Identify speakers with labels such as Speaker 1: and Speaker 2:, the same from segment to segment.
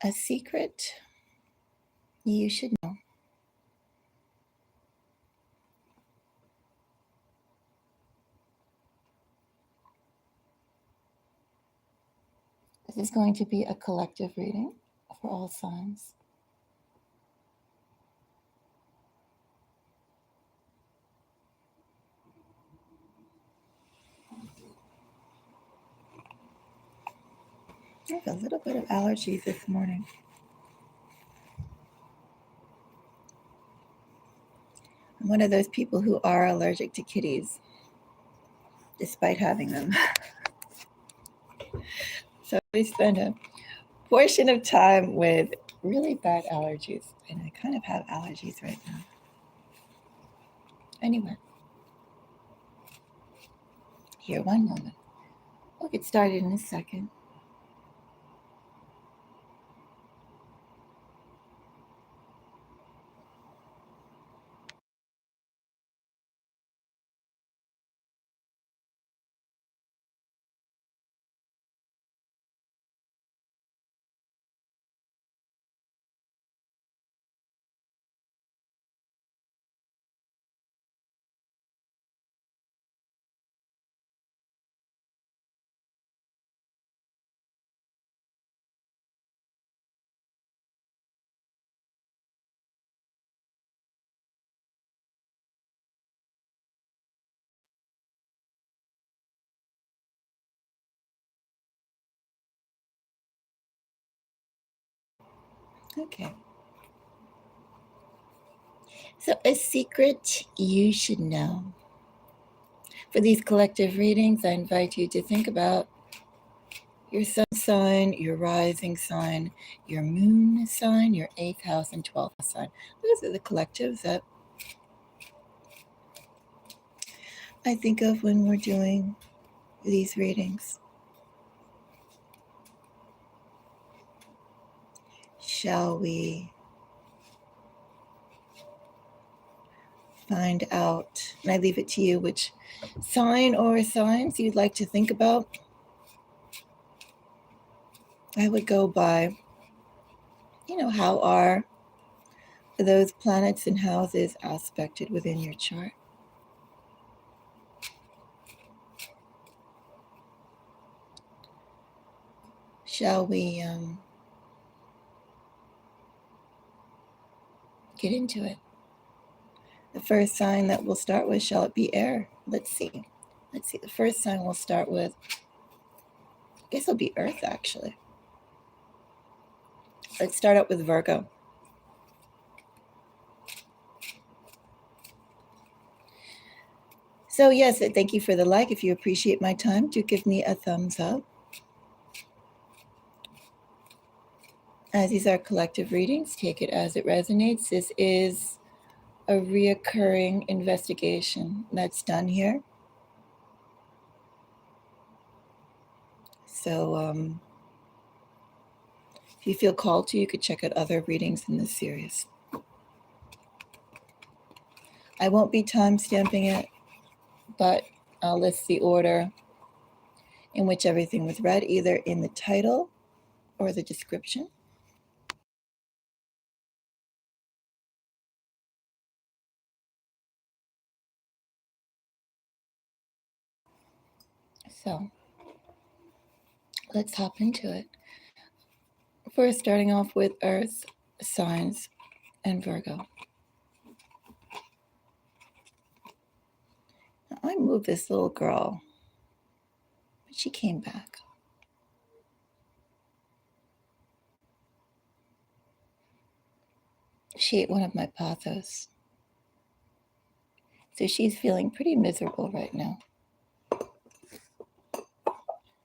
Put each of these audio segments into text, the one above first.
Speaker 1: A secret you should know. This is going to be a collective reading for all signs. I have a little bit of allergies this morning. I'm one of those people who are allergic to kitties, despite having them. So we spend a portion of time with really bad allergies, and I kind of have allergies right now. Anyway, here, one moment. We'll get started in a second. Okay. So, a secret you should know. For these collective readings, I invite you to think about your sun sign, your rising sign, your moon sign, your 8th house, and 12th house sign. Those are the collectives that I think of when we're doing these readings. Shall we find out, and I leave it to you, which sign or signs you'd like to think about? I would go by, how are those planets and houses aspected within your chart? Shall we get into it? The first sign that we'll start with, shall it be air? Let's see. The first sign we'll start with, I guess it'll be Earth, actually. Let's start out with Virgo. So yes, thank you for the like. If you appreciate my time, do give me a thumbs up. As these are collective readings, take it as it resonates. This is a reoccurring investigation that's done here. So if you feel called to, you could check out other readings in this series. I won't be time stamping it, but I'll list the order in which everything was read, either in the title or the description. So let's hop into it. First, starting off with Earth signs and Virgo. Now, I moved this little girl, but she came back. She ate one of my pothos. So she's feeling pretty miserable right now.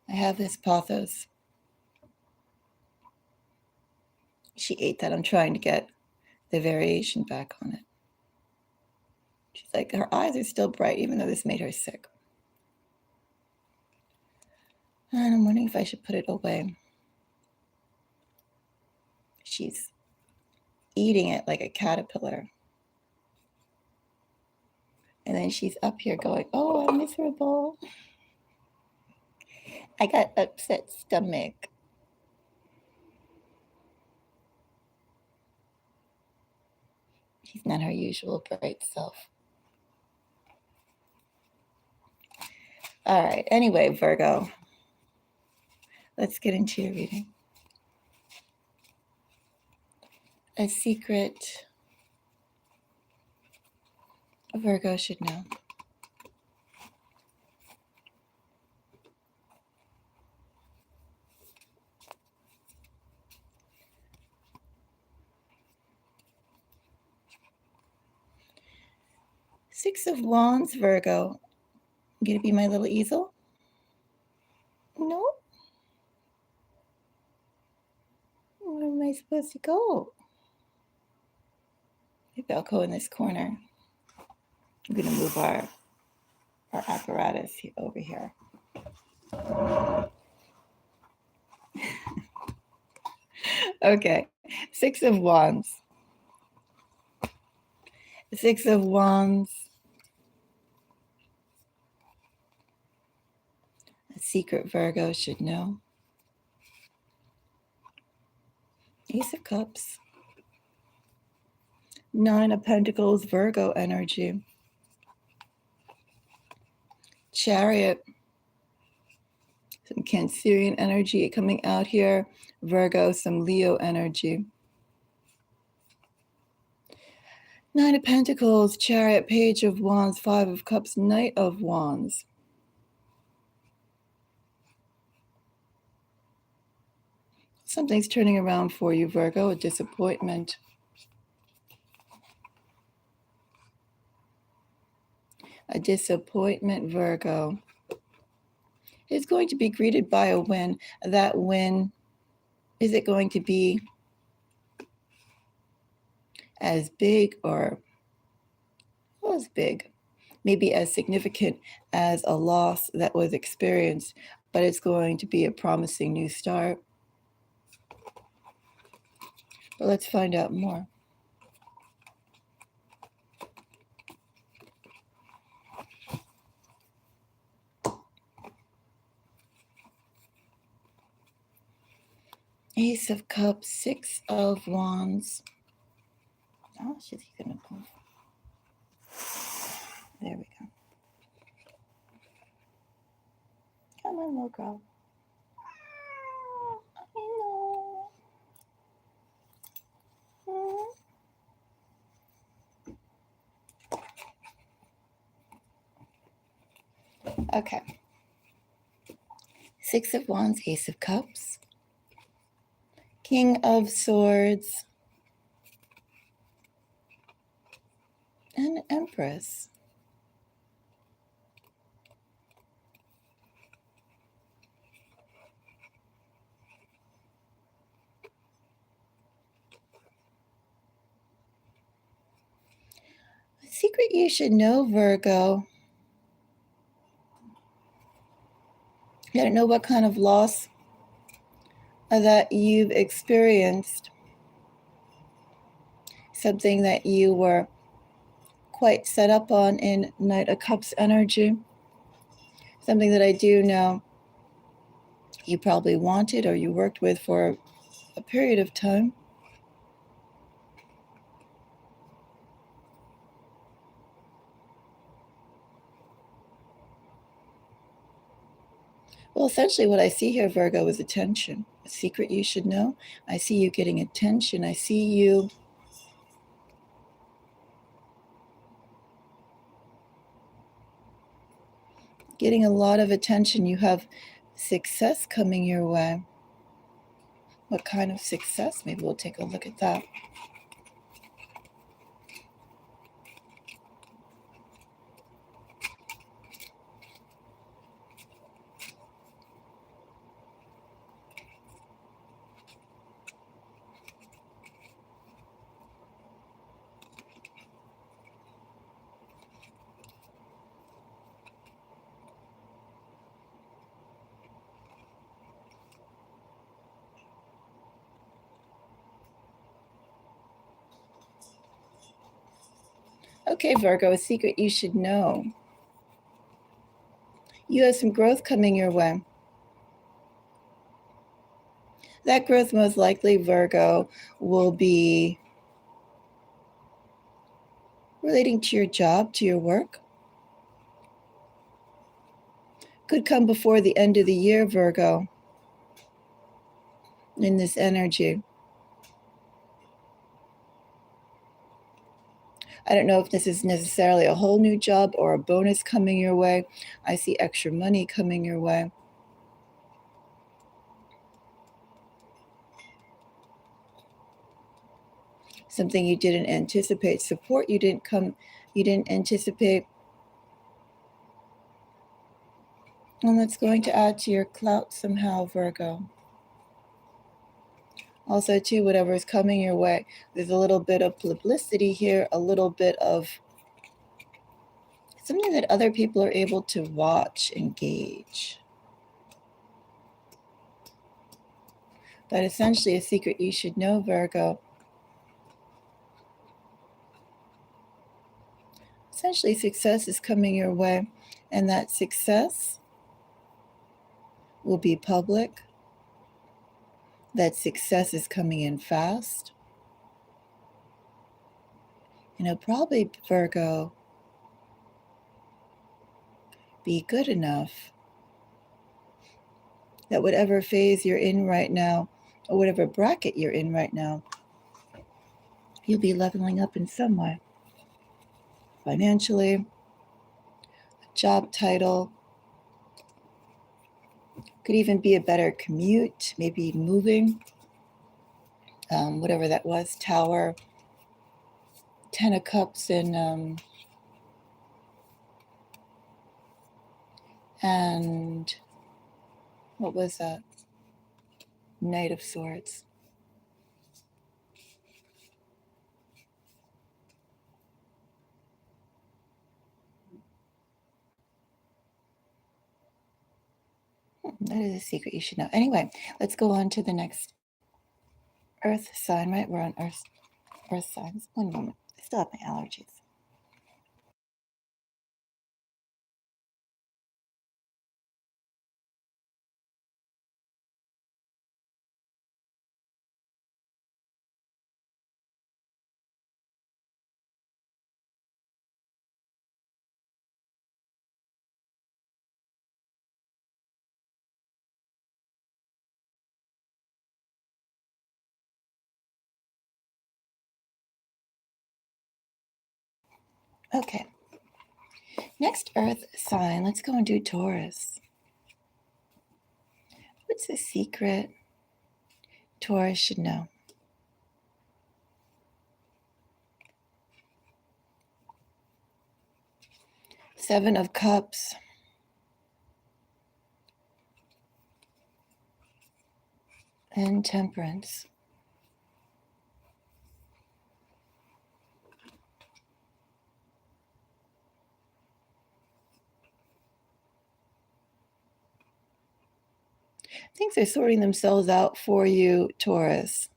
Speaker 1: I have this pothos. She ate that. I'm trying to get the variation back on it. She's like, her eyes are still bright, even though this made her sick. And I'm wondering if I should put it away. She's eating it like a caterpillar. And then she's up here going, oh, I'm miserable. I got upset stomach. He's not her usual bright self. All right. Anyway, Virgo, let's get into your reading. A secret Virgo should know. Six of Wands, Virgo. You gonna be my little easel? No? Where am I supposed to go? Maybe I'll go in this corner. I'm gonna move our apparatus over here. Okay, Six of Wands. Six of Wands. A secret Virgo should know. Ace of Cups. Nine of Pentacles, Virgo energy. Chariot. Some Cancerian energy coming out here. Virgo, some Leo energy. Nine of Pentacles, Chariot, Page of Wands, Five of Cups, Knight of Wands. Something's turning around for you, Virgo, a disappointment. A disappointment, Virgo, is going to be greeted by a win. That win, is it going to be as big or as big? Maybe as significant as a loss that was experienced, but it's going to be a promising new start. But let's find out more. Ace of Cups, Six of Wands. Oh, she's gonna move. There we go. Come on, little girl. Okay. Six of Wands, Ace of Cups, King of Swords, and Empress. A secret you should know, Virgo. I don't know what kind of loss that you've experienced. Something that you were quite set up on in Knight of Cups energy. Something that I do know you probably wanted or you worked with for a period of time. Well, essentially what I see here, Virgo, is attention. A secret you should know. I see you getting attention. I see you getting a lot of attention. You have success coming your way. What kind of success? Maybe we'll take a look at that. Okay, Virgo, a secret you should know. You have some growth coming your way. That growth most likely, Virgo, will be relating to your job, to your work. Could come before the end of the year, Virgo, in this energy. I don't know if this is necessarily a whole new job or a bonus coming your way. I see extra money coming your way. Something you didn't anticipate, support you didn't anticipate. And that's going to add to your clout somehow, Virgo. Also, too, whatever is coming your way, there's a little bit of publicity here, a little bit of something that other people are able to watch, engage. But essentially, a secret you should know, Virgo. Essentially, success is coming your way, and that success will be public. That success is coming in fast. And it'll probably, Virgo, be good enough that whatever phase you're in right now, or whatever bracket you're in right now, you'll be leveling up in some way. Financially, a job title, could even be a better commute, maybe moving, whatever that was, Tower, 10 of Cups, and what was that? Knight of Swords. That is a secret you should know. Anyway, let's go on to the next Earth sign, right? We're on Earth signs. One moment. I still have my allergies. Okay. Next Earth sign. Let's go and do Taurus. What's the secret Taurus should know? Seven of Cups. And Temperance. Things are sorting themselves out for you, Taurus.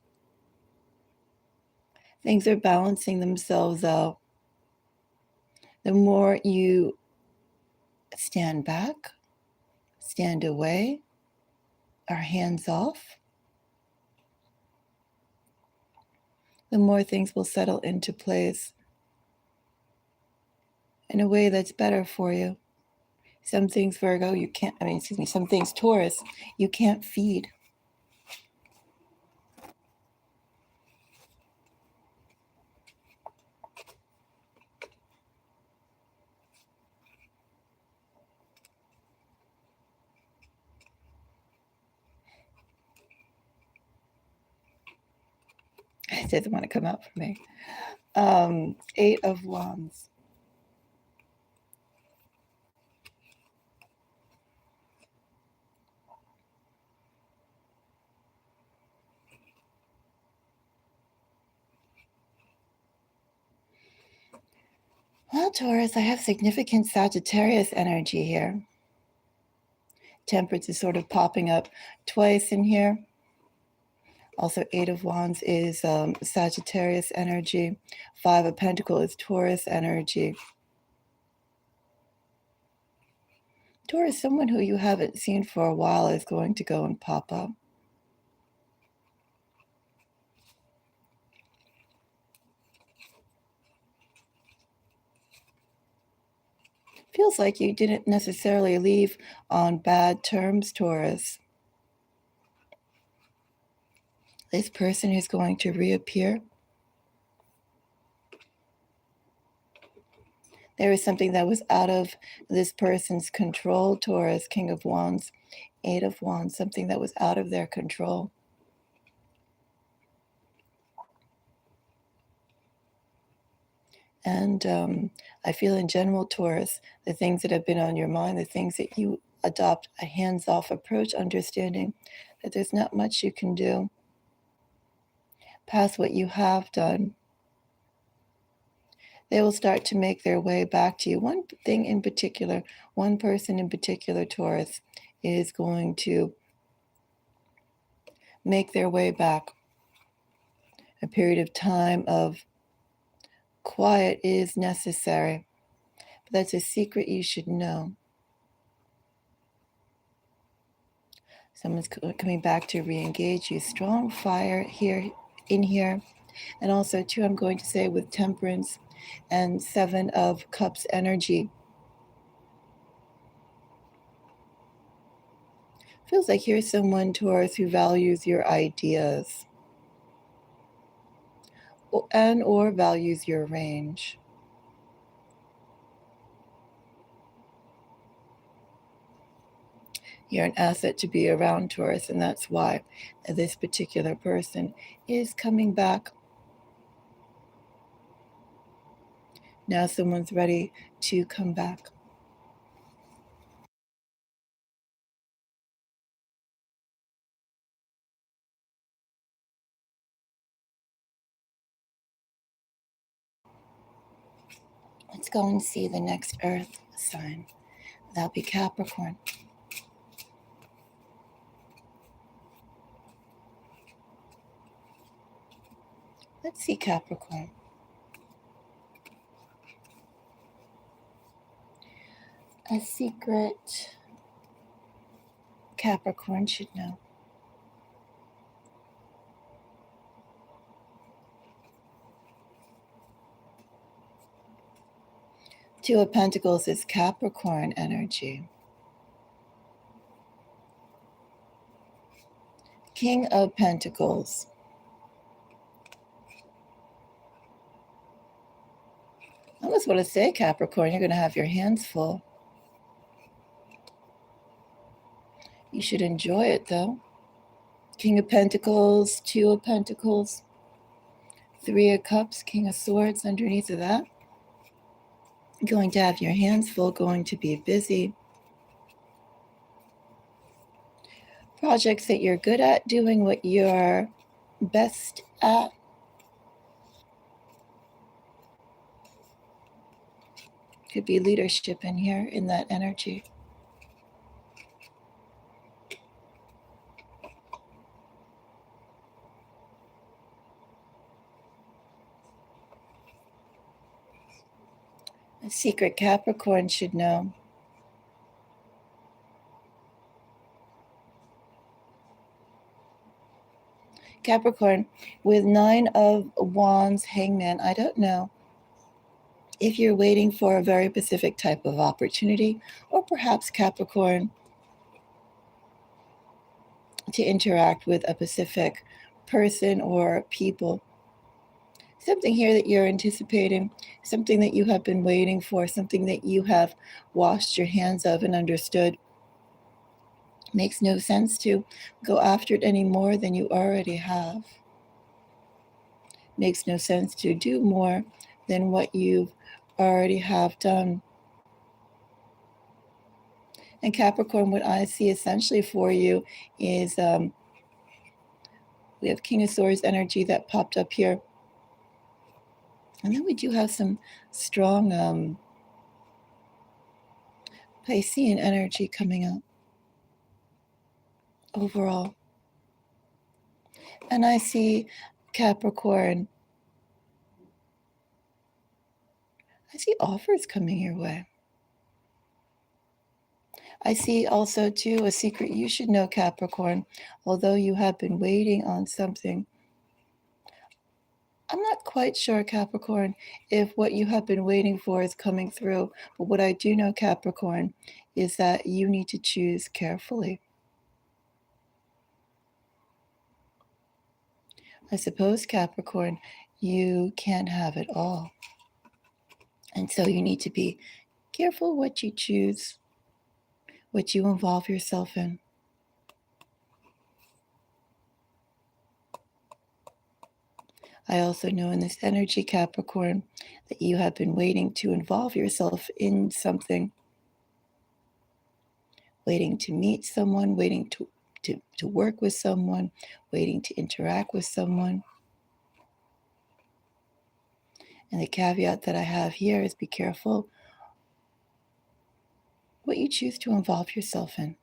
Speaker 1: Things are balancing themselves out. The more you stand back, stand away, are hands off, the more things will settle into place in a way that's better for you. Some things, Virgo, some things, Taurus, you can't feed. It doesn't want to come out for me. Eight of Wands. Well, Taurus, I have significant Sagittarius energy here. Temperance is sort of popping up twice in here. Also, Eight of Wands is Sagittarius energy. Five of Pentacles is Taurus energy. Taurus, someone who you haven't seen for a while is going to go and pop up. Feels like you didn't necessarily leave on bad terms, Taurus. This person is going to reappear. There is something that was out of this person's control, Taurus, King of Wands, Eight of Wands, something that was out of their control. And I feel in general, Taurus, the things that have been on your mind, the things that you adopt a hands-off approach, understanding that there's not much you can do past what you have done. They will start to make their way back to you. One thing in particular, one person in particular, Taurus, is going to make their way back. A period of time of quiet is necessary. But that's a secret you should know. Someone's coming back to re-engage you. Strong fire here, in here. And also, too, I'm going to say with Temperance and Seven of Cups energy. Feels like here's someone, Taurus, who values your ideas and or values your range. You're an asset to be around, Taurus, and that's why this particular person is coming back. Now someone's ready to come back. Let's go and see the next Earth sign. That'll be Capricorn. Let's see Capricorn. A secret Capricorn should know. Two of Pentacles is Capricorn energy. King of Pentacles. I almost want to say, Capricorn, you're going to have your hands full. You should enjoy it, though. King of Pentacles, Two of Pentacles, Three of Cups, King of Swords underneath of that. You're going to have your hands full, going to be busy. Projects that you're good at, doing what you're best at. Could be leadership in here, in that energy. A secret Capricorn should know. Capricorn, with Nine of Wands, Hangman, I don't know if you're waiting for a very specific type of opportunity, or perhaps Capricorn to interact with a specific person or people. Something here that you're anticipating, something that you have been waiting for, something that you have washed your hands of and understood. Makes no sense to go after it any more than you already have. Makes no sense to do more than what you already have done. And Capricorn, what I see essentially for you is we have King of Swords energy that popped up here. And then we do have some strong Piscean energy coming up overall. And I see Capricorn. I see offers coming your way. I see also, too, a secret you should know, Capricorn. Although you have been waiting on something, I'm not quite sure, Capricorn, if what you have been waiting for is coming through. But what I do know, Capricorn, is that you need to choose carefully. I suppose, Capricorn, you can't have it all. And so you need to be careful what you choose, what you involve yourself in. I also know in this energy, Capricorn, that you have been waiting to involve yourself in something, waiting to meet someone, waiting to work with someone, waiting to interact with someone. And the caveat that I have here is be careful what you choose to involve yourself in.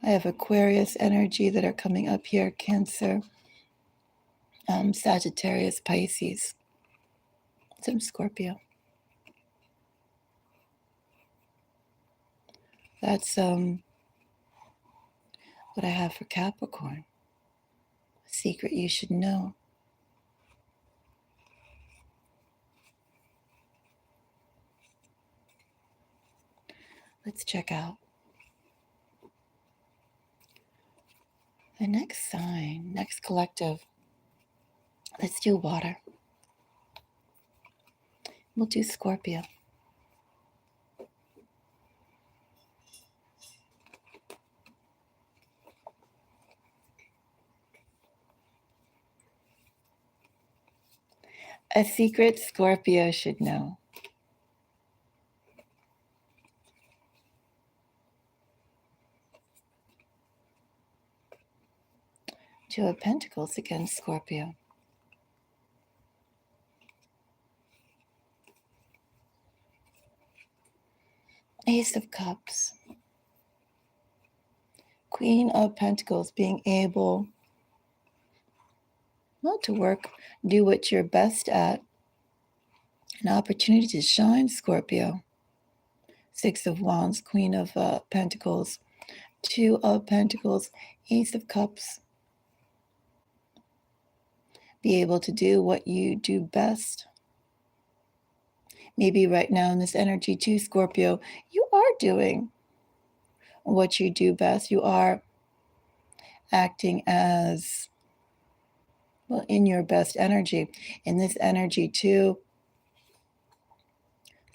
Speaker 1: I have Aquarius energy that are coming up here, Cancer, Sagittarius, Pisces, some Scorpio. That's what I have for Capricorn. A secret you should know. Let's check out the next sign, next collective. Let's do water. We'll do Scorpio. A secret Scorpio should know. Two of Pentacles against Scorpio. Ace of Cups. Queen of Pentacles, being able, well, to work, do what you're best at. An opportunity to shine, Scorpio. Six of Wands, Queen of Pentacles. Two of Pentacles, Ace of Cups. Be able to do what you do best. Maybe right now in this energy too, Scorpio, you are doing what you do best. You are acting as, well, in your best energy. In this energy too,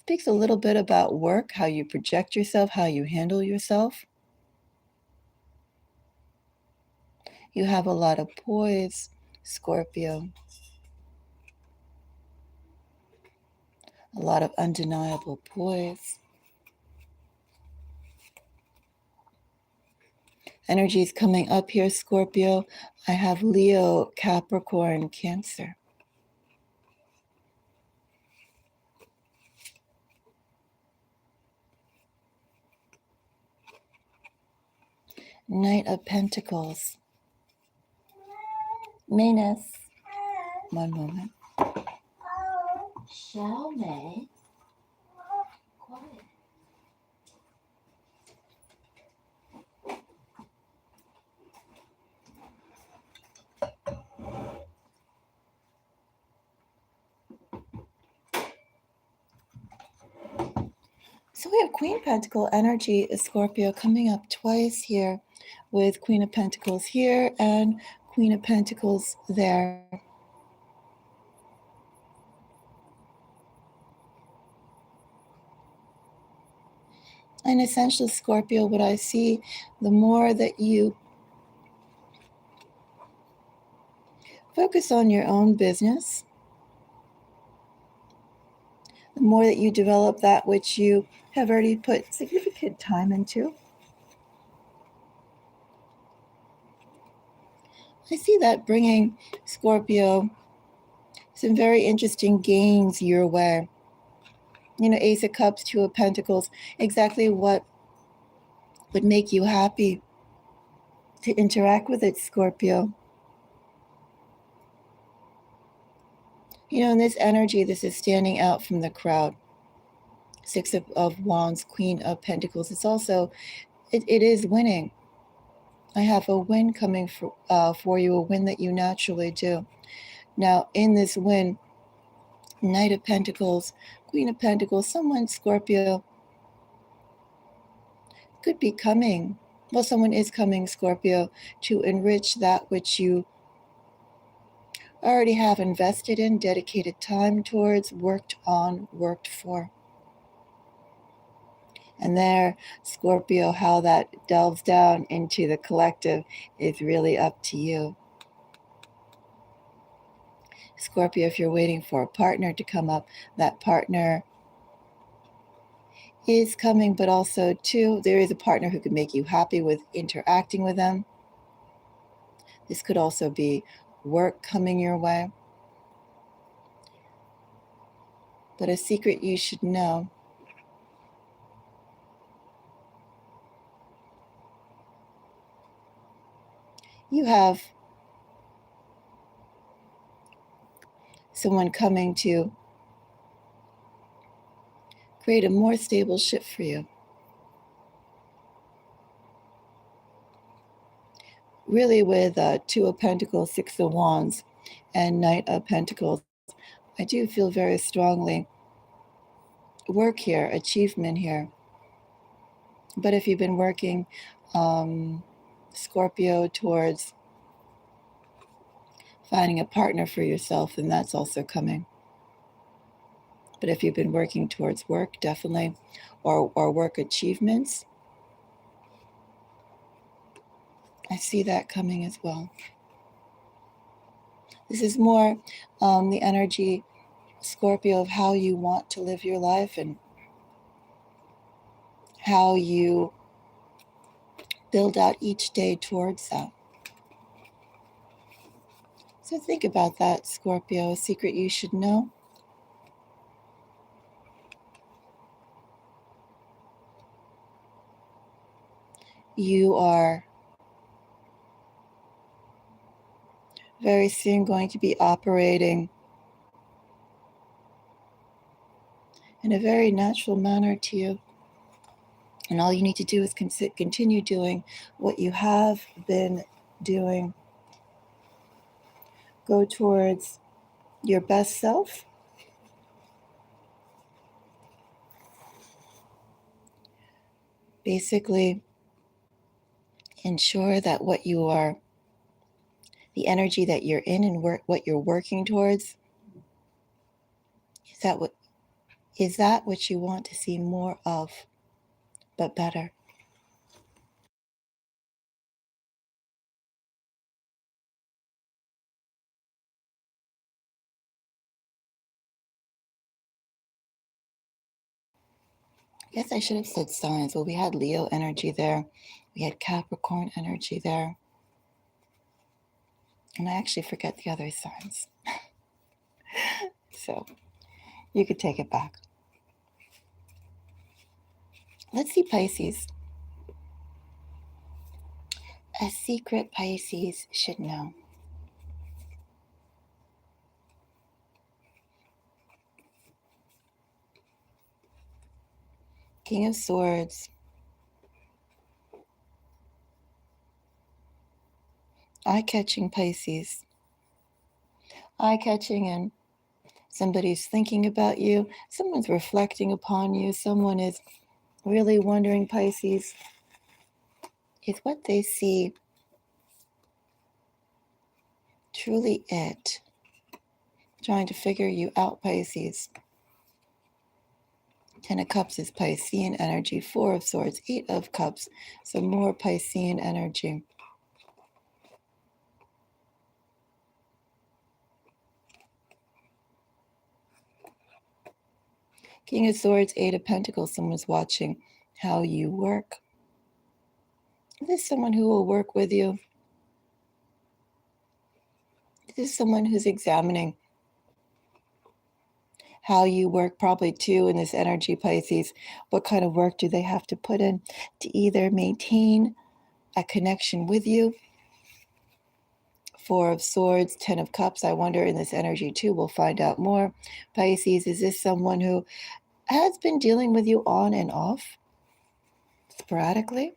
Speaker 1: speaks a little bit about work, how you project yourself, how you handle yourself. You have a lot of poise, Scorpio. A lot of undeniable poise. Energies coming up here, Scorpio. I have Leo, Capricorn, Cancer. Knight of Pentacles. Manus. One moment. Shall May. Quiet. So we have Queen Pentacle energy, Scorpio, coming up twice here with Queen of Pentacles here and Queen of Pentacles there. And essentially, Scorpio, what I see, the more that you focus on your own business, the more that you develop that which you have already put significant time into. I see that bringing, Scorpio, some very interesting gains your way. You know, Ace of Cups, Two of Pentacles, exactly what would make you happy to interact with it, Scorpio. You know, in this energy, this is standing out from the crowd. Six of Wands, Queen of Pentacles. It's also, it is winning. I have a win coming for you, a win that you naturally do. Now, in this win, Knight of Pentacles, Queen of Pentacles, someone, Scorpio, could be coming. Well, someone is coming, Scorpio, to enrich that which you already have invested in, dedicated time towards, worked on, worked for. And there, Scorpio, how that delves down into the collective is really up to you. Scorpio, if you're waiting for a partner to come up, that partner is coming, but also, too, there is a partner who could make you happy with interacting with them. This could also be work coming your way. But a secret you should know. You have someone coming to create a more stable ship for you. Really, with Two of Pentacles, Six of Wands, and Knight of Pentacles, I do feel very strongly work here, achievement here. But if you've been working, Scorpio, towards finding a partner for yourself, then that's also coming. But if you've been working towards work, definitely, or work achievements, I see that coming as well. This is more the energy, Scorpio, of how you want to live your life and how you build out each day towards that. So think about that, Scorpio, a secret you should know. You are very soon going to be operating in a very natural manner to you. And all you need to do is continue doing what you have been doing. Go towards your best self. Basically, ensure that what you are, the energy that you're in and what you're working towards, is that what you want to see more of, but better. I guess I should have said signs. Well, we had Leo energy there. We had Capricorn energy there. And I actually forget the other signs. So you could take it back. Let's see Pisces. A secret Pisces should know. King of Swords. Eye-catching Pisces. Eye-catching, and somebody's thinking about you. Someone's reflecting upon you. Someone is really wondering, Pisces, is what they see truly it? Trying to figure you out, Pisces. Ten of Cups is Piscean energy. Four of Swords, Eight of Cups. So more Piscean energy. King of Swords, Eight of Pentacles. Someone's watching how you work. This is someone who will work with you. This is someone who's examining how you work, probably too, in this energy, Pisces. What kind of work do they have to put in to either maintain a connection with you? Four of Swords, Ten of Cups. I wonder in this energy too, we'll find out more. Pisces, is this someone who has been dealing with you on and off sporadically?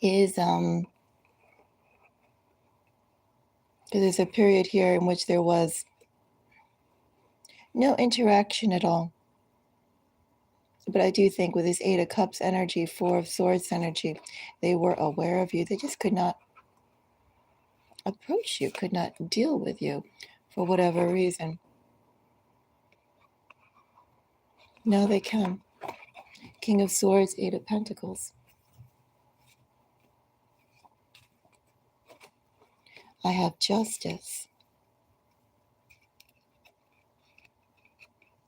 Speaker 1: is because there's a period here in which there was no interaction at all. But I do think with this Eight of Cups energy, Four of Swords energy, they were aware of you. They just could not approach you, could not deal with you for whatever reason. Now they can. King of Swords, Eight of Pentacles. I have Justice.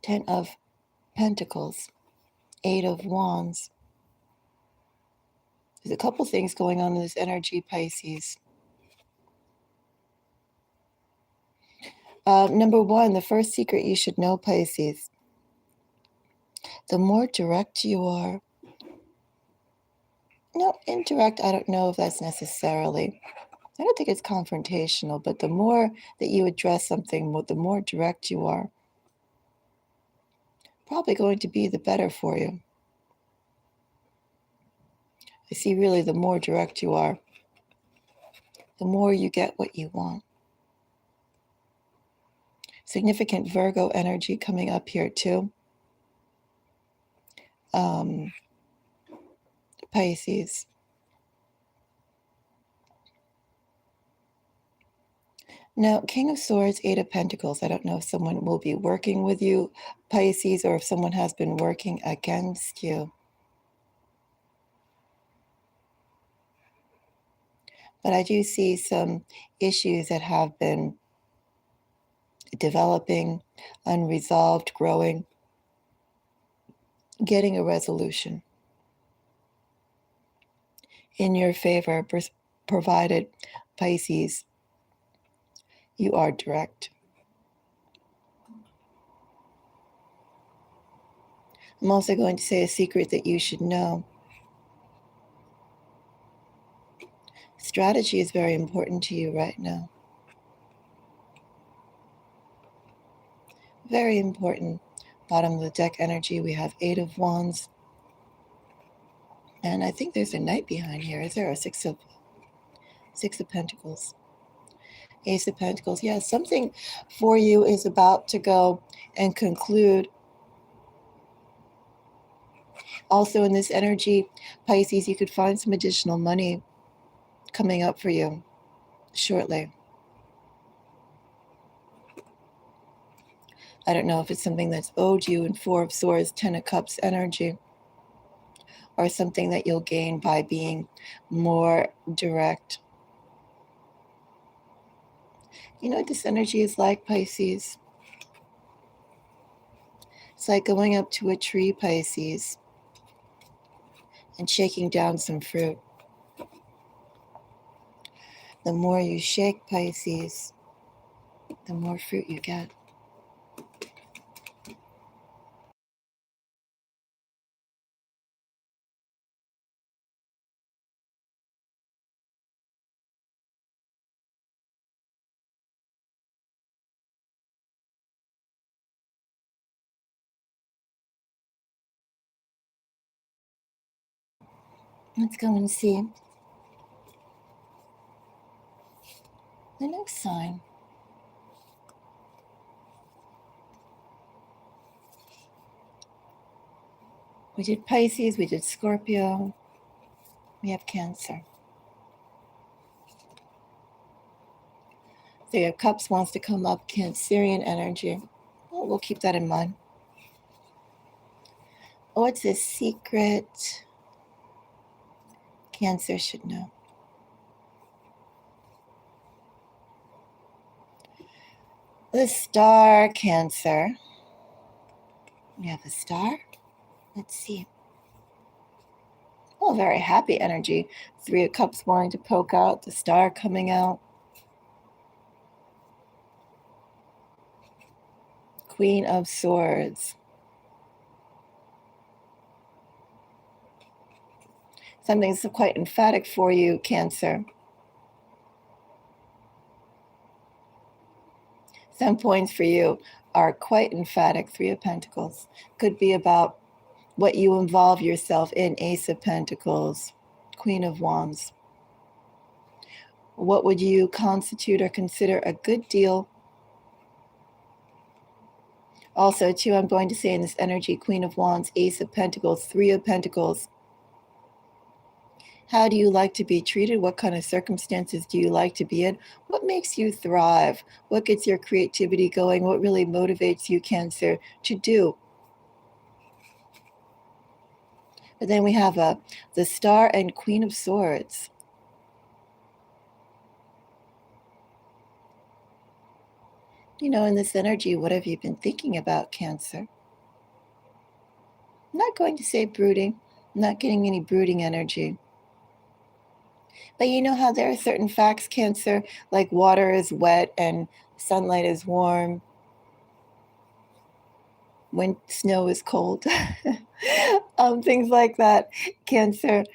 Speaker 1: Ten of Pentacles. Eight of Wands. There's a couple things going on in this energy, Pisces. Number one, the first secret you should know, Pisces. The more direct you are, no, indirect, I don't know if that's necessarily. I don't think it's confrontational, but the more that you address something, the more direct you are, probably going to be the better for you. I see really the more direct you are, the more you get what you want. Significant Virgo energy coming up here too. Pisces. Now, King of Swords, Eight of Pentacles. I don't know if someone will be working with you, Pisces, or if someone has been working against you. But I do see some issues that have been developing, unresolved, growing, getting a resolution in your favor, provided, Pisces, you are direct. I'm also going to say a secret that you should know. Strategy is very important to you right now. Very important. Bottom of the deck energy, we have Eight of Wands. And I think there's a Knight behind here. Is there a Six of Pentacles? Ace of Pentacles. Yeah, something for you is about to go and conclude. Also in this energy, Pisces, you could find some additional money coming up for you shortly. I don't know if it's something that's owed you in Four of Swords, Ten of Cups energy, or something that you'll gain by being more direct. You know what this energy is like, Pisces? It's like going up to a tree, Pisces, and shaking down some fruit. The more you shake, Pisces, the more fruit you get. Let's go and see the next sign. We did Pisces, we did Scorpio, we have Cancer. Three of Cups wants to come up, Cancerian energy. Well, we'll keep that in mind. Oh, it's a secret Cancer should know. The Star, Cancer. We have the Star. Let's see. Oh, very happy energy. Three of Cups wanting to poke out, the Star coming out. Queen of Swords. Something's quite emphatic for you, Cancer. Some points for you are quite emphatic. Three of Pentacles. Could be about what you involve yourself in. Ace of Pentacles. Queen of Wands. What would you constitute or consider a good deal? Also, too, I'm going to say in this energy, Queen of Wands, Ace of Pentacles, Three of Pentacles. How do you like to be treated? What kind of circumstances do you like to be in? What makes you thrive? What gets your creativity going? What really motivates you, Cancer, to do? But then we have the Star and Queen of Swords. You know, in this energy, what have you been thinking about, Cancer? I'm not going to say brooding. I'm not getting any brooding energy. But you know how there are certain facts, Cancer, like water is wet and sunlight is warm, when snow is cold, things like that, Cancer.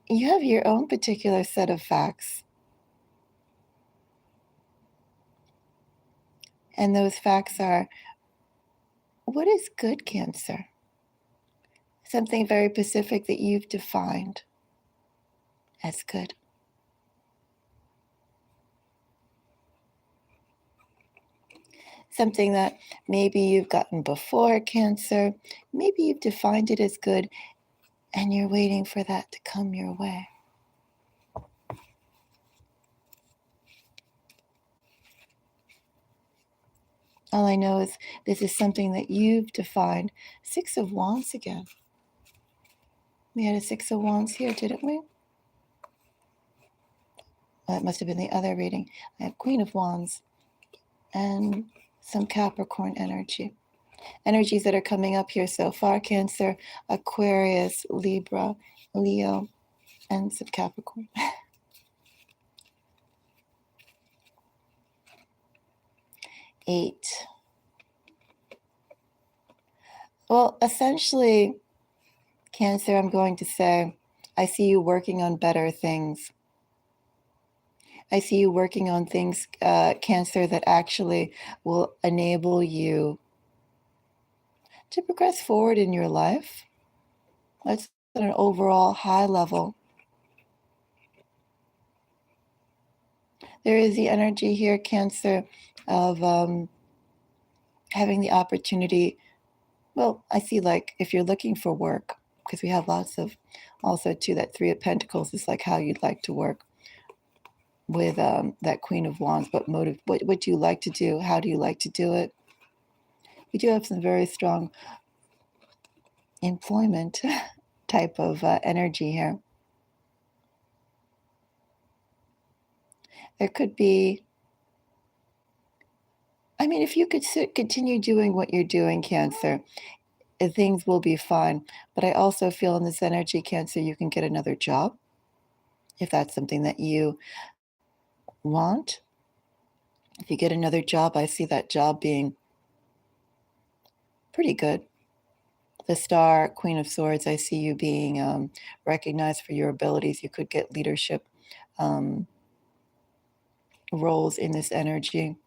Speaker 1: You have your own particular set of facts. And those facts are, what is good, Cancer? Something very specific that you've defined as good. Something that maybe you've gotten before, Cancer. Maybe you've defined it as good and you're waiting for that to come your way. All I know is this is something that you've defined. Six of Wands again. We had a Six of Wands here, didn't we? Well, it must have been the other reading. I have Queen of Wands and some Capricorn energy. Energies that are coming up here so far, Cancer, Aquarius, Libra, Leo, and some Capricorn. 8. Well, essentially, Cancer, I'm going to say, I see you working on better things. I see you working on things, Cancer, that actually will enable you to progress forward in your life. That's at an overall high level. There is the energy here, Cancer, of having the opportunity. Well, I see, like, if you're looking for work, because we have lots of, also too, that Three of Pentacles is like how you'd like to work with that Queen of Wands. But what do you like to do? How do you like to do it? We do have some very strong employment type of energy here. There could be, I mean, if you could continue doing what you're doing, Cancer, things will be fine. But I also feel in this energy, Cancer, you can get another job if that's something that you want. If you get another job, I see that job being pretty good. The Star, Queen of Swords, I see you being recognized for your abilities. You could get leadership roles in this energy.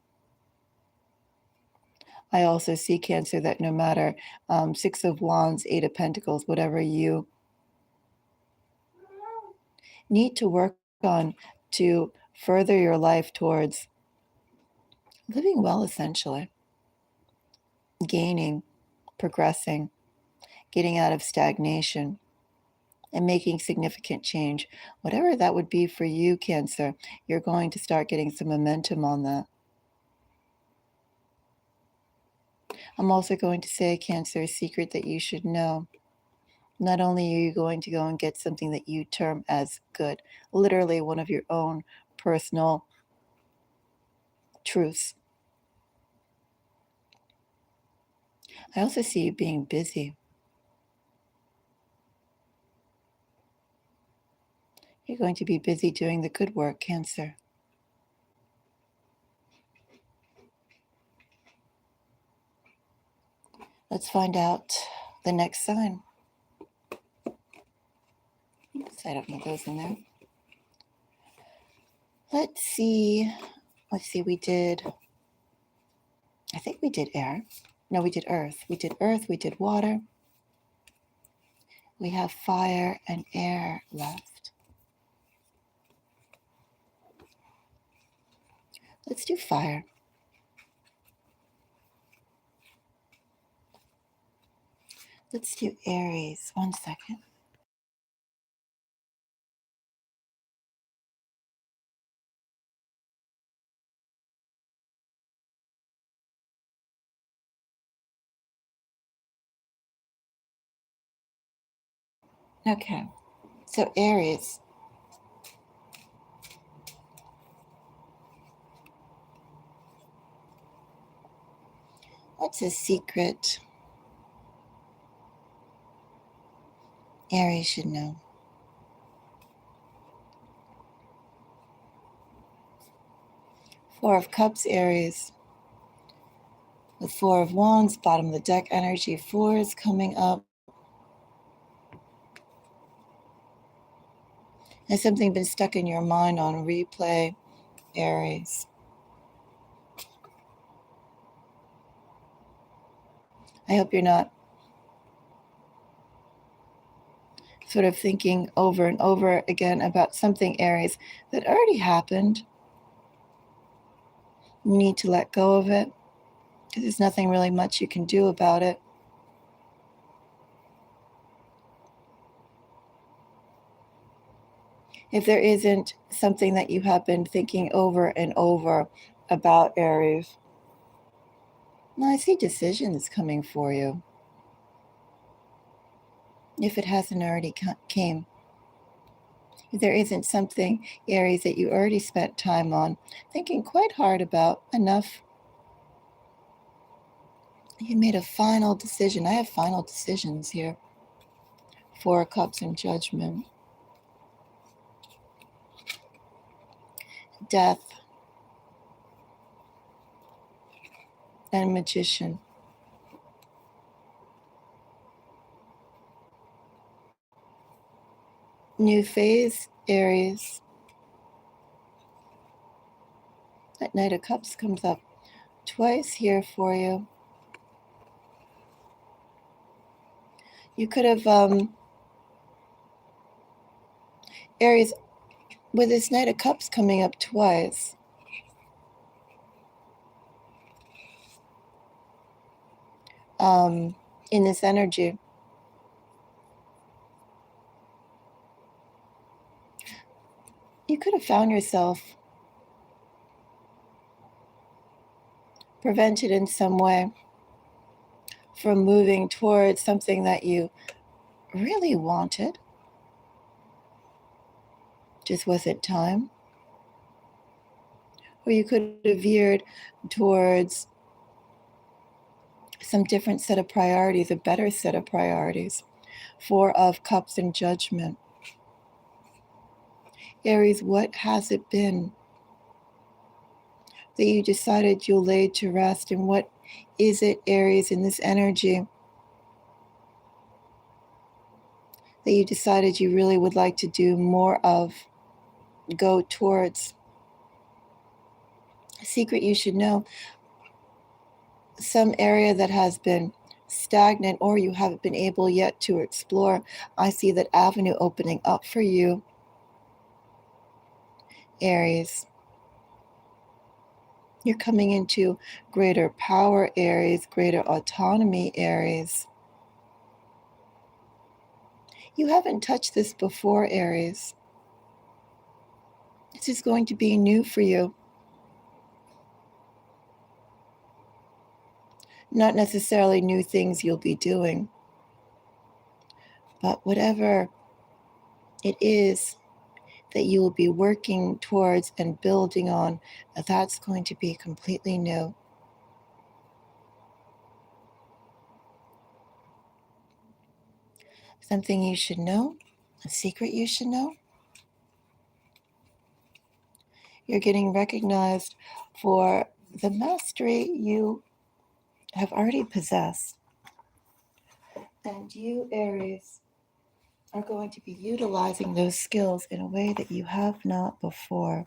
Speaker 1: I also see, Cancer, that no matter Six of Wands, Eight of Pentacles, whatever you need to work on to further your life towards living well, essentially, gaining, progressing, getting out of stagnation, and making significant change. Whatever that would be for you, Cancer, you're going to start getting some momentum on that. I'm also going to say, Cancer, a secret that you should know. Not only are you going to go and get something that you term as good, literally one of your own personal truths. I also see you being busy. You're going to be busy doing the good work, Cancer. Let's find out the next sign. Oops, I don't know those in there. Let's see, we did, I think we did air. No, we did earth. We did earth, we did water. We have fire and air left. Let's do fire. Let's do Aries. 1 second. Okay, so Aries. What's a secret Aries should know? Four of Cups, Aries. The Four of Wands, bottom of the deck energy. Four is coming up. Has something been stuck in your mind on replay, Aries? I hope you're not sort of thinking over and over again about something, Aries, that already happened. You need to let go of it because there's nothing really much you can do about it. If there isn't something that you have been thinking over and over about, Aries, well, I see decisions coming for you. If it hasn't already came. If there isn't something, Aries, that you already spent time on, thinking quite hard about, enough, you made a final decision. I have final decisions here. Four of Cups and Judgment. Death and Magician. New phase, Aries. That Knight of Cups comes up twice here for you. You could have, Aries, with this Knight of Cups coming up twice, in this energy, you could have found yourself prevented in some way from moving towards something that you really wanted. Just wasn't time. Or you could have veered towards some different set of priorities, a better set of priorities. Four of Cups and Judgment. Aries, what has it been that you decided you'll lay to rest? And what is it, Aries, in this energy that you decided you really would like to do more of, go towards? A secret you should know. Some area that has been stagnant or you haven't been able yet to explore. I see that avenue opening up for you, Aries. You're coming into greater power, Aries, greater autonomy, Aries. You haven't touched this before, Aries. This is going to be new for you. Not necessarily new things you'll be doing, but whatever it is that you will be working towards and building on, that's going to be completely new. Something you should know, a secret you should know. You're getting recognized for the mastery you have already possessed. And you, Aries, are going to be utilizing those skills in a way that you have not before,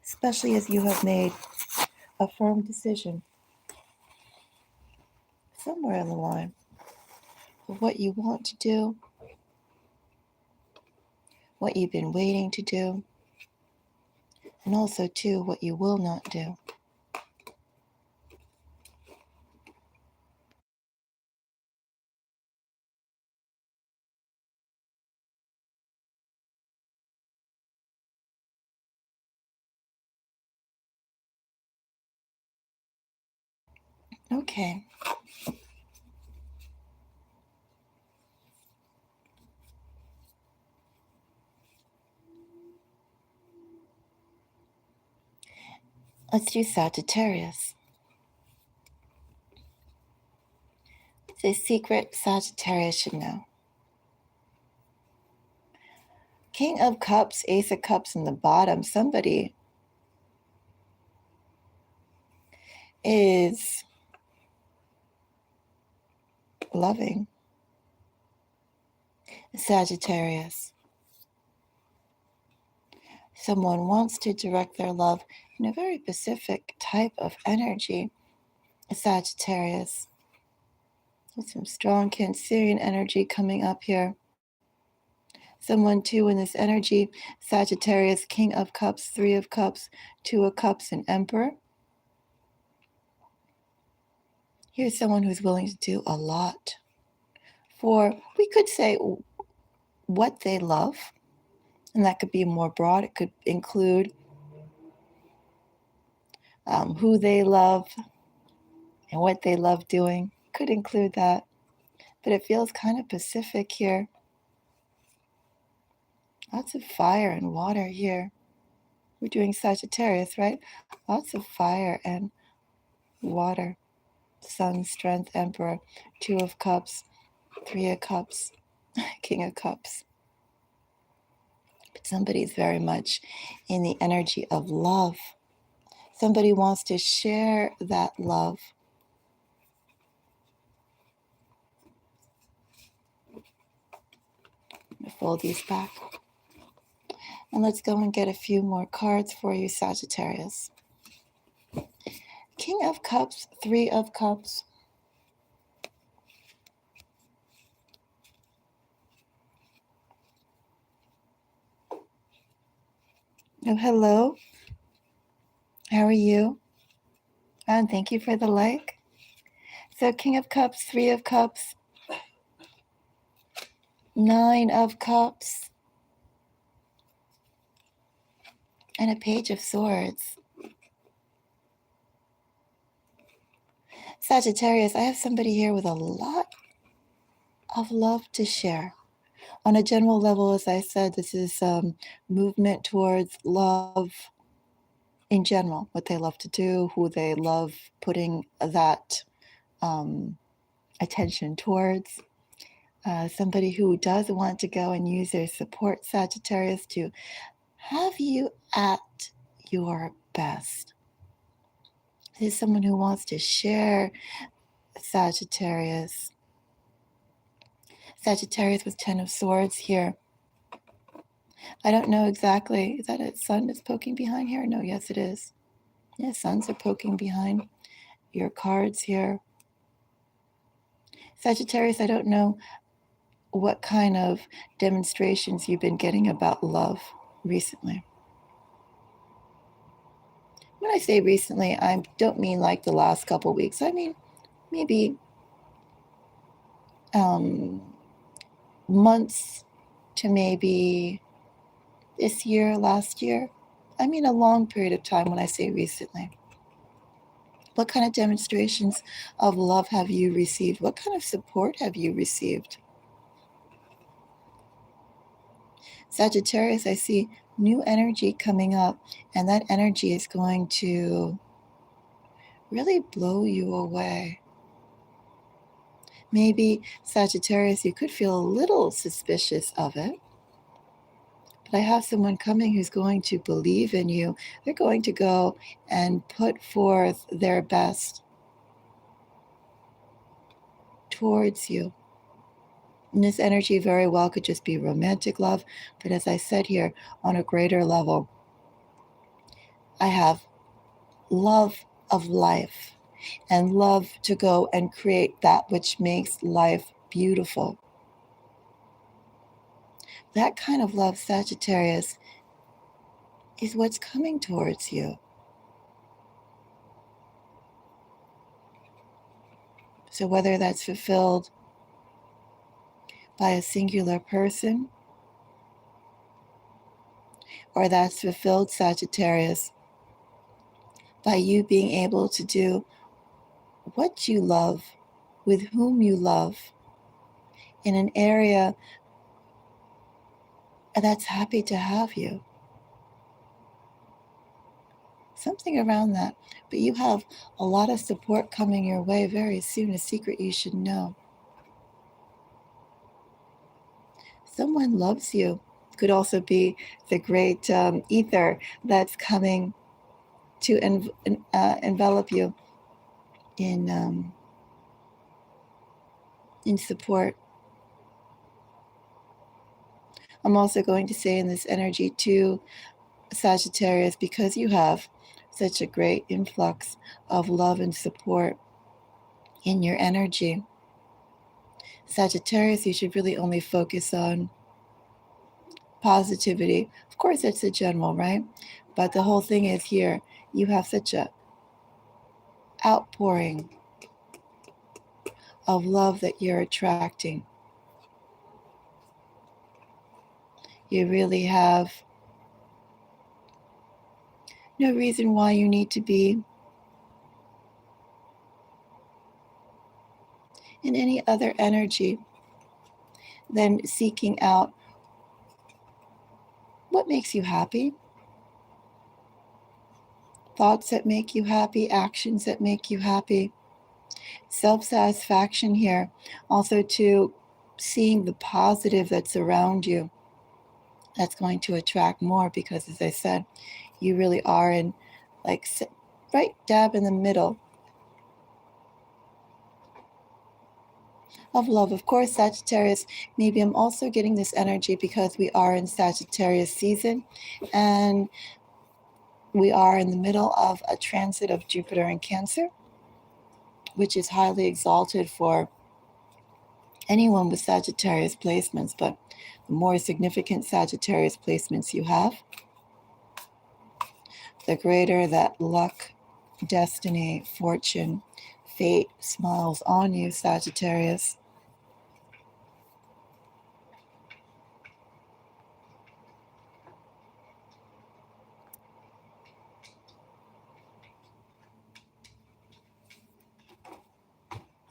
Speaker 1: especially as you have made a firm decision somewhere in the line of what you want to do, what you've been waiting to do, And also, too, what you will not do. Okay. Let's do Sagittarius. It's a secret Sagittarius should know. King of Cups, Ace of Cups in the bottom. Somebody is loving Sagittarius. Someone wants to direct their love in a very specific type of energy. Sagittarius. With some strong Cancerian energy coming up here. Someone too in this energy, Sagittarius, King of Cups, Three of Cups, Two of Cups, and Emperor. Here's someone who's willing to do a lot for, we could say, what they love. And that could be more broad. It could include who they love and what they love doing. Could include that. But it feels kind of Pacific here. Lots of fire and water here. We're doing Sagittarius, right? Lots of fire and water. Sun, Strength, Emperor, Two of Cups, Three of Cups, King of Cups. But somebody's very much in the energy of love. Somebody wants to share that love. Fold these back. And let's go and get a few more cards for you, Sagittarius. King of Cups, Three of Cups. Oh, hello. How are you? And thank you for the like. So King of Cups, Three of Cups, Nine of Cups, and a Page of Swords. Sagittarius, I have somebody here with a lot of love to share. On a general level, as I said, this is movement towards love in general, what they love to do, who they love putting that attention towards. Somebody who does want to go and use their support, Sagittarius, to have you at your best. This is someone who wants to share, Sagittarius. Sagittarius with Ten of Swords here. I don't know exactly. Is that a sun that's poking behind here? No, yes, it is. Yeah, suns are poking behind your cards here. Sagittarius, I don't know what kind of demonstrations you've been getting about love recently. When I say recently, I don't mean like the last couple of weeks. I mean maybe months to maybe this year, last year. I mean a long period of time when I say recently. What kind of demonstrations of love have you received? What kind of support have you received? Sagittarius, I see new energy coming up, and that energy is going to really blow you away. Maybe, Sagittarius, you could feel a little suspicious of it. But I have someone coming who's going to believe in you. They're going to go and put forth their best towards you. And this energy very well could just be romantic love. But as I said here, on a greater level, I have love of life and love to go and create that which makes life beautiful. That kind of love, Sagittarius, is what's coming towards you. So whether that's fulfilled by a singular person, or that's fulfilled, Sagittarius, by you being able to do what you love, with whom you love, in an area that's happy to have you. Something around that. But you have a lot of support coming your way very soon, a secret you should know. Someone loves you. Could also be the great ether that's coming to envelop you in support. I'm also going to say in this energy too, Sagittarius, because you have such a great influx of love and support in your energy. Sagittarius, you should really only focus on positivity. Of course, it's a general, right? But the whole thing is here, you have such a outpouring of love that you're attracting. You really have no reason why you need to be in any other energy than seeking out what makes you happy, thoughts that make you happy, actions that make you happy, self-satisfaction here. Also to seeing the positive that's around you. That's going to attract more because, as I said, you really are in, like, right dab in the middle of love. Of course, Sagittarius, maybe I'm also getting this energy because we are in Sagittarius season and we are in the middle of a transit of Jupiter in Cancer, which is highly exalted for anyone with Sagittarius placements, but the more significant Sagittarius placements you have, the greater that luck, destiny, fortune, fate smiles on you, Sagittarius.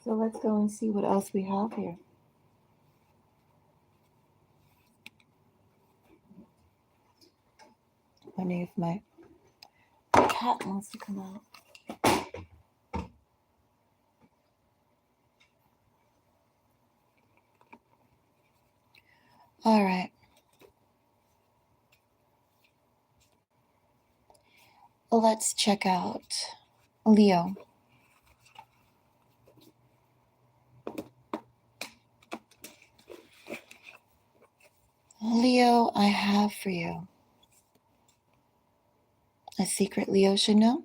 Speaker 1: So let's go and see what else we have here. Wondering if my cat wants to come out. All right. Let's check out Leo. Leo, I have for you a secret Leo should know.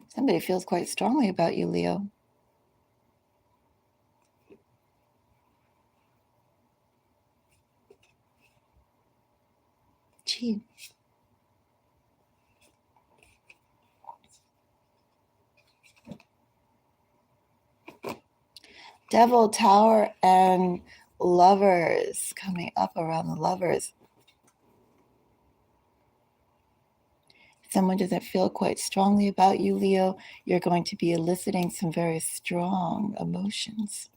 Speaker 1: Somebody feels quite strongly about you, Leo. Gee. Devil, Tower, and Lovers coming up around the Lovers. If someone doesn't feel quite strongly about you, Leo, you're going to be eliciting some very strong emotions.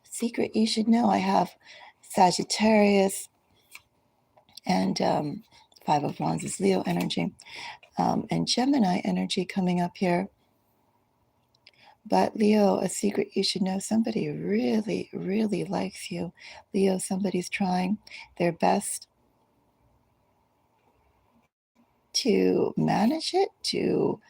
Speaker 1: Secret you should know, I have Sagittarius and Five of Wands is Leo energy, and Gemini energy coming up here. But Leo, a secret you should know, somebody really, really likes you. Leo, somebody's trying their best to manage it, to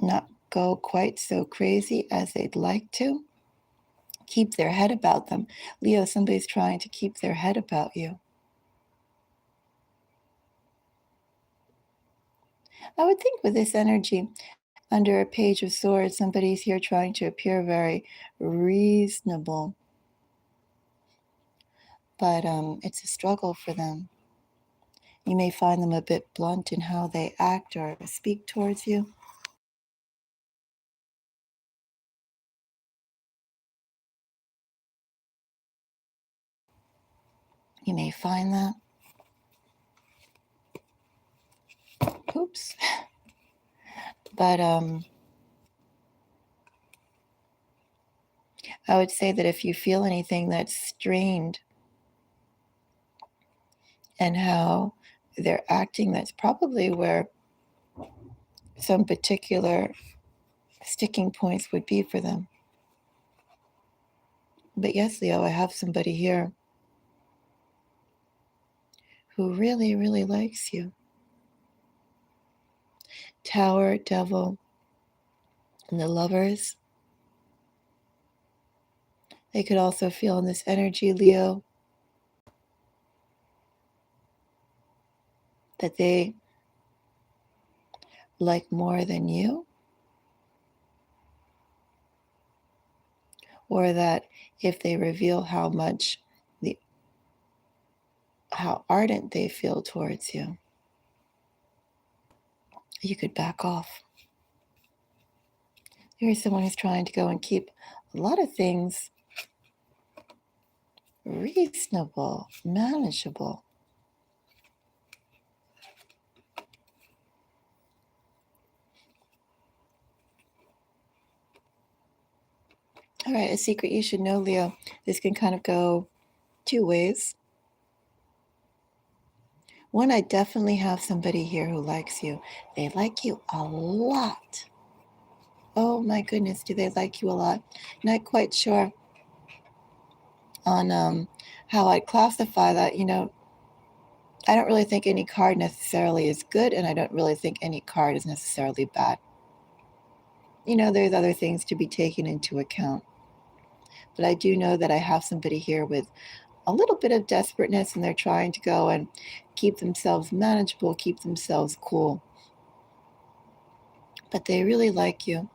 Speaker 1: not go quite so crazy as they'd like to. Keep their head about them. Leo, somebody's trying to keep their head about you. I would think with this energy, under a Page of Swords, somebody's here trying to appear very reasonable, but it's a struggle for them. You may find them a bit blunt in how they act or speak towards you. You may find that. Oops. But I would say that if you feel anything that's strained and how they're acting, that's probably where some particular sticking points would be for them. But yes, Leo, I have somebody here who really, really likes you. Tower, Devil, and the Lovers. They could also feel in this energy, Leo, that they like more than you, or that if they reveal how ardent they feel towards you, you could back off. Here's someone who's trying to go and keep a lot of things reasonable, manageable. All right, a secret you should know, Leo. This can kind of go two ways. One, I definitely have somebody here who likes you. They like you a lot. Oh my goodness, do they like you a lot? Not quite sure on how I'd classify that. I don't really think any card necessarily is good, and I don't really think any card is necessarily bad. There's other things to be taken into account. But I do know that I have somebody here with a little bit of desperateness, and they're trying to go and keep themselves manageable, keep themselves cool. But they really like you.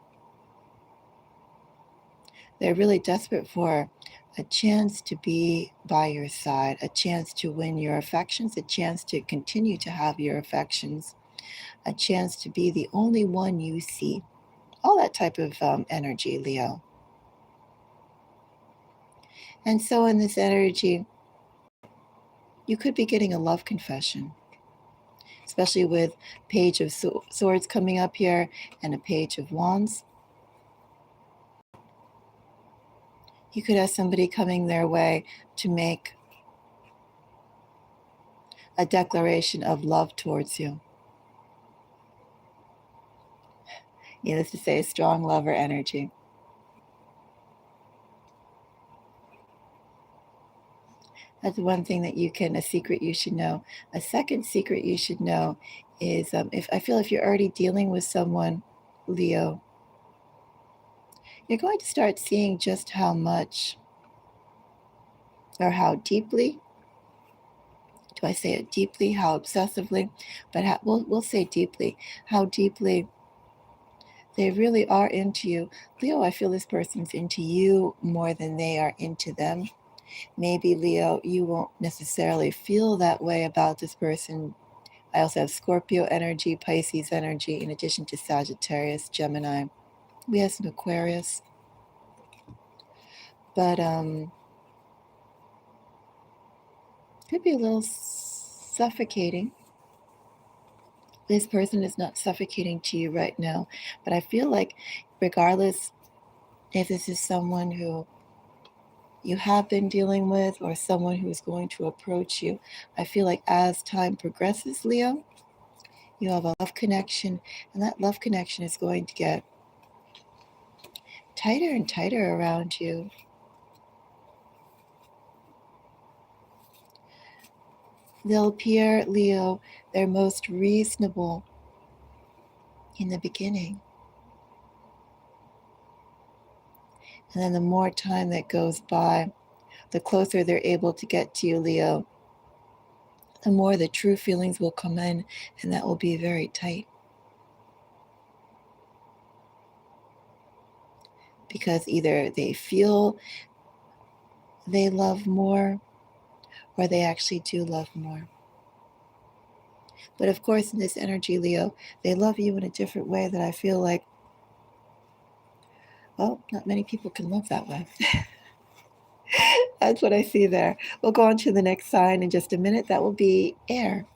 Speaker 1: They're really desperate for a chance to be by your side, a chance to win your affections, a chance to continue to have your affections, a chance to be the only one you see. All that type of energy, Leo. And so in this energy, you could be getting a love confession, especially with Page of Swords coming up here and a Page of Wands. You could have somebody coming their way to make a declaration of love towards you. Needless to say, strong lover energy. That's one thing a secret you should know. A second secret you should know is if you're already dealing with someone, Leo, you're going to start seeing just how much or how deeply, do I say it deeply, how obsessively, but we'll say deeply, how deeply they really are into you. Leo, I feel this person's into you more than they are into them. Maybe, Leo, you won't necessarily feel that way about this person. I also have Scorpio energy, Pisces energy, in addition to Sagittarius, Gemini. We have some Aquarius. But could be a little suffocating. This person is not suffocating to you right now, but I feel like regardless if this is someone who you have been dealing with or someone who is going to approach you, I feel like as time progresses, Leo, you have a love connection, and that love connection is going to get tighter and tighter around you. They'll appear, Leo, their most reasonable in the beginning. And then the more time that goes by, the closer they're able to get to you, Leo, the more the true feelings will come in, and that will be very tight. because either they feel they love more or they actually do love more. But of course, in this energy, Leo, they love you in a different way that I feel like, well, not many people can love that way. That's what I see there. We'll go on to the next sign in just a minute. That will be air.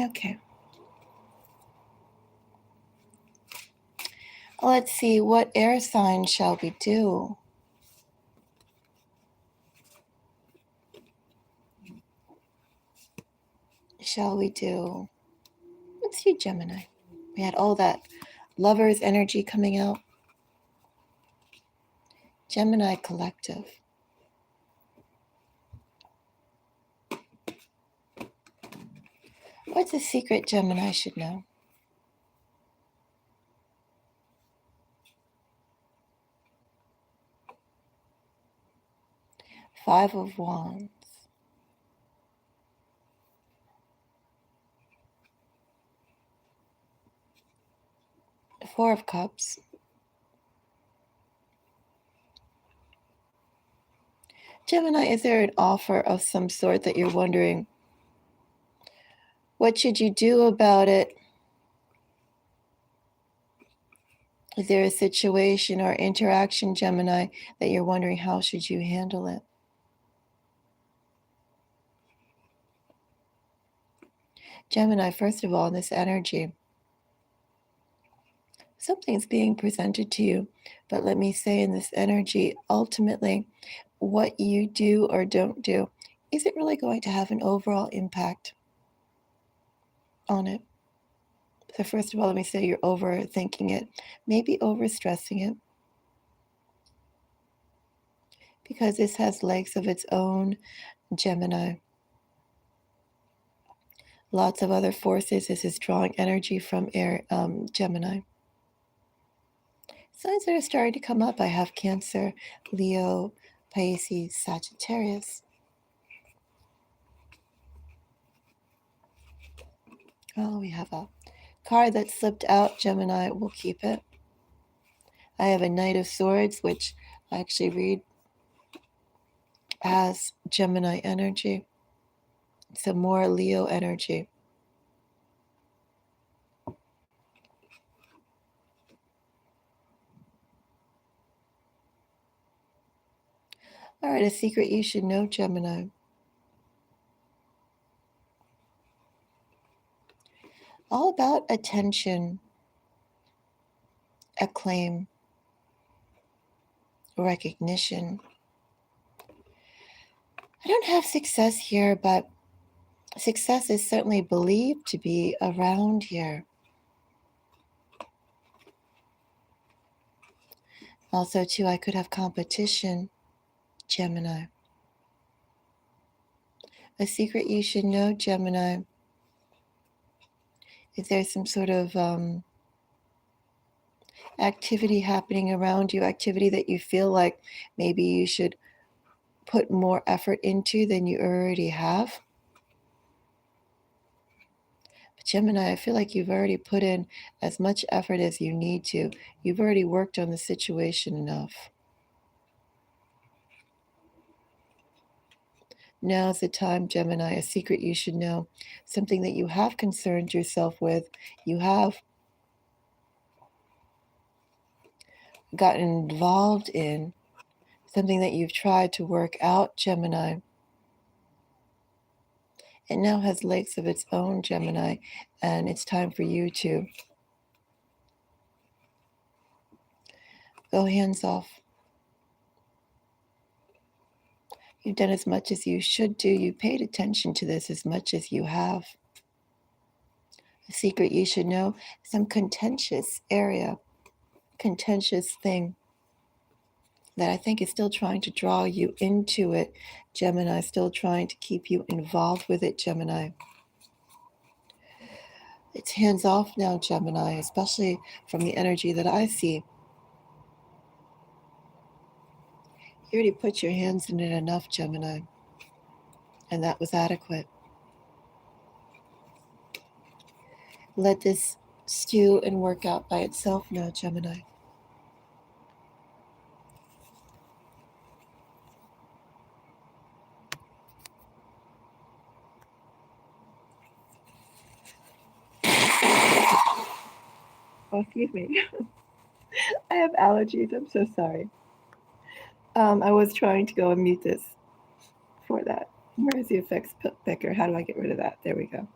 Speaker 1: Okay. Let's see, what air sign shall we do? Let's do Gemini. We had all that lover's energy coming out. Gemini collective. What's a secret Gemini should know? Five of Wands. Four of Cups. Gemini, is there an offer of some sort that you're wondering, what should you do about it? Is there a situation or interaction, Gemini, that you're wondering how should you handle it? Gemini, first of all, in this energy, something's being presented to you, but let me say in this energy, ultimately, what you do or don't do, is it really going to have an overall impact on it? So first of all, let me say you're overthinking it, maybe overstressing it, because this has legs of its own, Gemini. Lots of other forces. This is drawing energy from air, Gemini. Signs that are starting to come up, I have Cancer, Leo, Pisces, Sagittarius. Oh, we have a card that slipped out, Gemini. We'll keep it. I have a Knight of Swords, which I actually read as Gemini energy. Some more Leo energy. All right, a secret you should know, Gemini. All about attention, acclaim, recognition. I don't have success here, but success is certainly believed to be around here. Also, too, I could have competition, Gemini. A secret you should know, Gemini. Is there some sort of activity happening around you, activity that you feel like maybe you should put more effort into than you already have? But Gemini, I feel like you've already put in as much effort as you need to. You've already worked on the situation enough. Now's the time, Gemini, a secret you should know, something that you have concerned yourself with, you have gotten involved in, something that you've tried to work out, Gemini. It now has legs of its own, Gemini, and it's time for you to go hands off. You've done as much as you should do. You paid attention to this as much as you have. A secret you should know, some contentious area, contentious thing that I think is still trying to draw you into it, Gemini, still trying to keep you involved with it, Gemini. It's hands off now, Gemini, especially from the energy that I see. You already put your hands in it enough, Gemini, and that was adequate. Let this stew and work out by itself now, Gemini. Oh, excuse me. I have allergies. I'm so sorry. I was trying to go and mute this for that. Where is the effects picker? How do I get rid of that? There we go.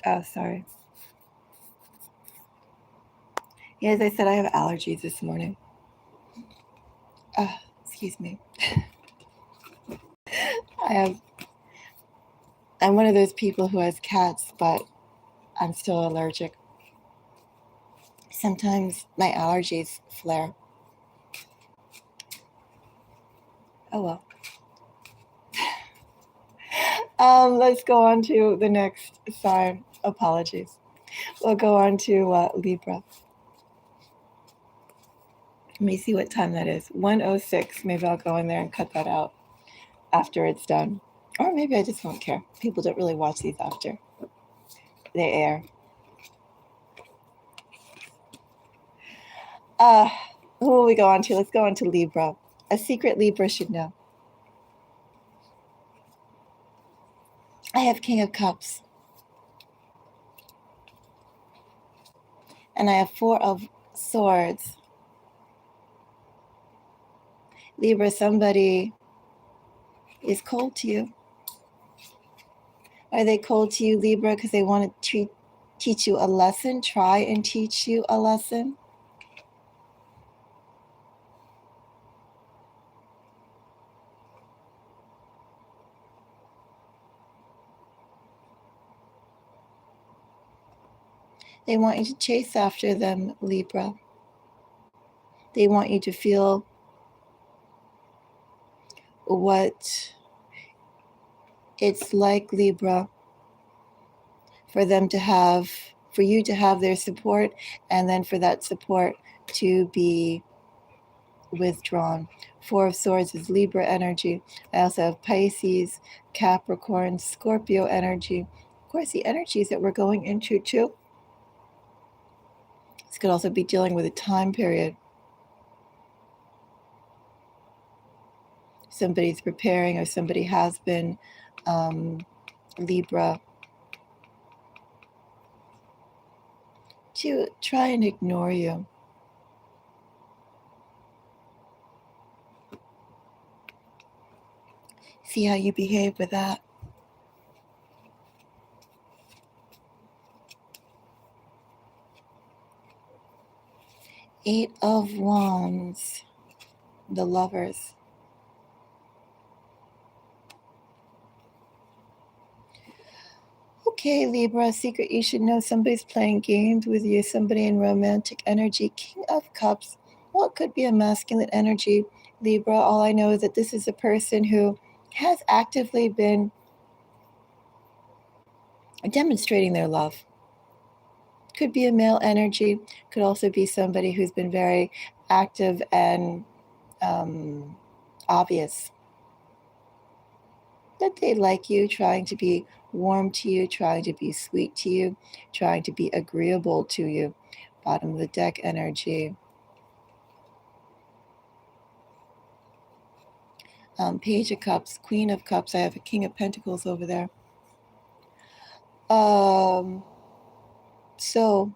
Speaker 1: Oh, sorry. Yeah, as I said, I have allergies this morning. Excuse me. I'm one of those people who has cats, but I'm still allergic. Sometimes my allergies flare. Oh well. Let's go on to the next sign. Apologies. We'll go on to Libra. Let me see what time that is. 1:06. Maybe I'll go in there and cut that out after it's done. Or maybe I just won't care. People don't really watch these after they air. Who will we go on to? Let's go on to Libra. A secret Libra should know. I have King of Cups. And I have 4 of Swords. Libra, somebody is cold to you. Are they cold to you, Libra, because they want to teach you a lesson, try and teach you a lesson? They want you to chase after them, Libra. They want you to feel what it's like, Libra, for you to have their support, and then for that support to be withdrawn. 4 of Swords is Libra energy. I also have Pisces, Capricorn, Scorpio energy. Of course, the energies that we're going into too. This could also be dealing with a time period. Somebody's preparing, or somebody has been, Libra, to try and ignore you. See how you behave with that. Eight of Wands, the Lovers. Okay, Libra, secret you should know. Somebody's playing games with you, somebody in romantic energy. King of Cups. Well, it could be a masculine energy, Libra. All I know is that this is a person who has actively been demonstrating their love. Could be a male energy. Could also be somebody who's been very active and obvious that they like you, trying to be warm to you, trying to be sweet to you, trying to be agreeable to you. Bottom of the deck energy. Page of Cups, Queen of Cups. I have a King of Pentacles over there. So,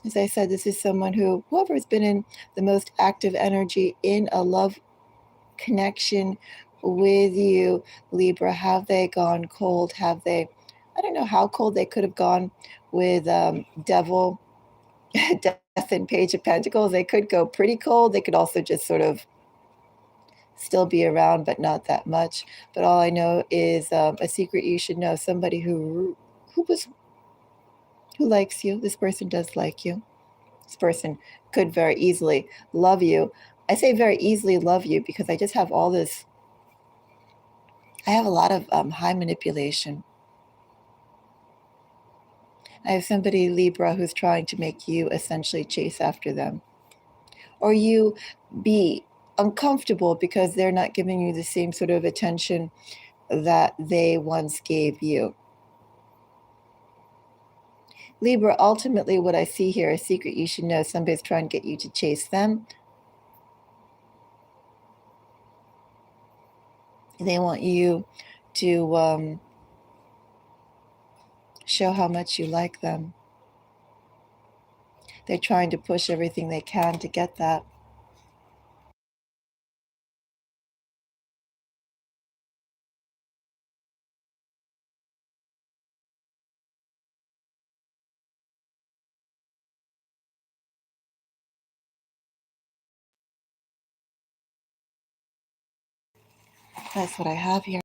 Speaker 1: as I said, this is someone whoever's been in the most active energy in a love connection with you, Libra, have they gone cold? Have they, I don't know how cold they could have gone with Devil, Death, and Page of Pentacles. They could go pretty cold. They could also just sort of still be around, but not that much. But all I know is a secret you should know. Somebody who likes you. This person does like you. This person could very easily love you I say very easily love you because I just have all this, I have a lot of high manipulation. I have somebody, Libra, who's trying to make you essentially chase after them, or you be uncomfortable because they're not giving you the same sort of attention that they once gave you. Libra, ultimately what I see here, a secret you should know, somebody's trying to get you to chase them. They want you to show how much you like them. They're trying to push everything they can to get that. That's what I have here.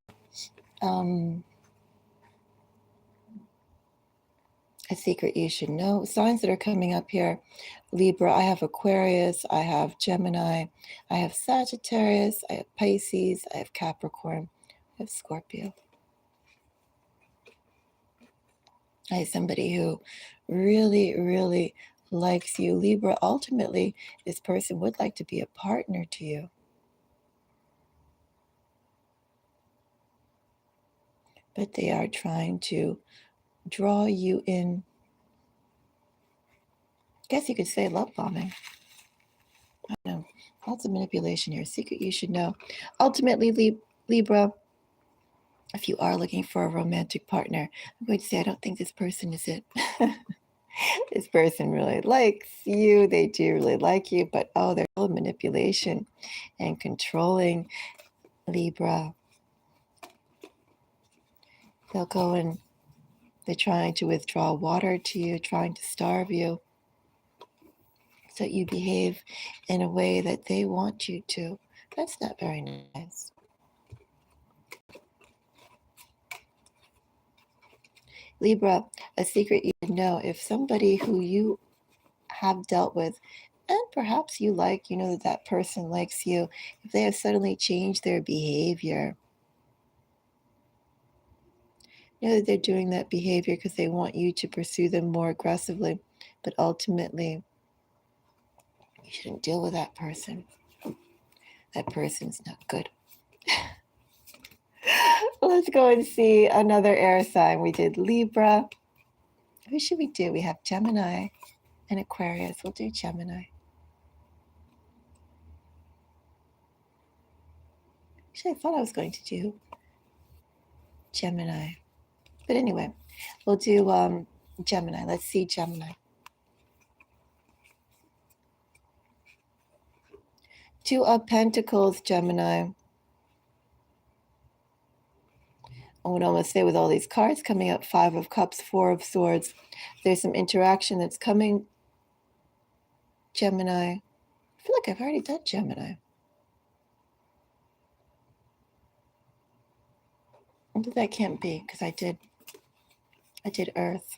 Speaker 1: A secret you should know. Signs that are coming up here. Libra, I have Aquarius, I have Gemini, I have Sagittarius, I have Pisces, I have Capricorn, I have Scorpio. I have somebody who really, really likes you. Libra, ultimately, this person would like to be a partner to you. But they are trying to draw you in. I guess you could say love bombing. I don't know. Lots of manipulation here. Secret you should know. Ultimately, Libra, if you are looking for a romantic partner, I'm going to say I don't think this person is it. This person really likes you. They do really like you, but oh, they're full of manipulation and controlling. Libra. They'll go and they're trying to withdraw water to you, trying to starve you, so that you behave in a way that they want you to. That's not very nice. Libra, a secret you know, if somebody who you have dealt with and perhaps you like, you know that that person likes you, if they have suddenly changed their behavior, you know that they're doing that behavior because they want you to pursue them more aggressively, but ultimately you shouldn't deal with that person. That person's not good. Let's go and see another air sign. We did Libra. Who should we do? We have Gemini and Aquarius. We'll do Gemini. Actually, I thought I was going to do Gemini. But anyway, we'll do Gemini. Let's see Gemini. Two of Pentacles, Gemini. I would almost say with all these cards coming up, Five of Cups, Four of Swords, there's some interaction that's coming, Gemini. I feel like I've already done Gemini. But that can't be because I did Earth,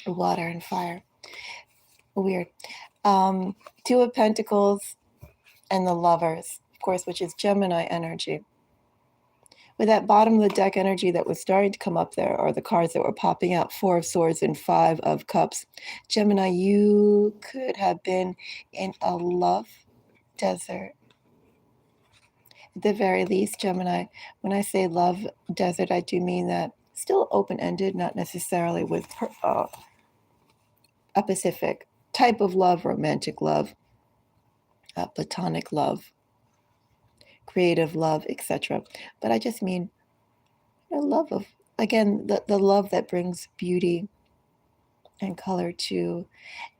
Speaker 1: water, and fire. Weird. Two of Pentacles and the Lovers, of course, which is Gemini energy. With that bottom of the deck energy that was starting to come up there, or the cards that were popping out, Four of Swords and Five of Cups. Gemini, you could have been in a love desert. At the very least, Gemini, when I say love desert, I do mean that still open-ended, not necessarily with a specific type of love, romantic love, platonic love, creative love, etc. But I just mean love of, again, the love that brings beauty and color to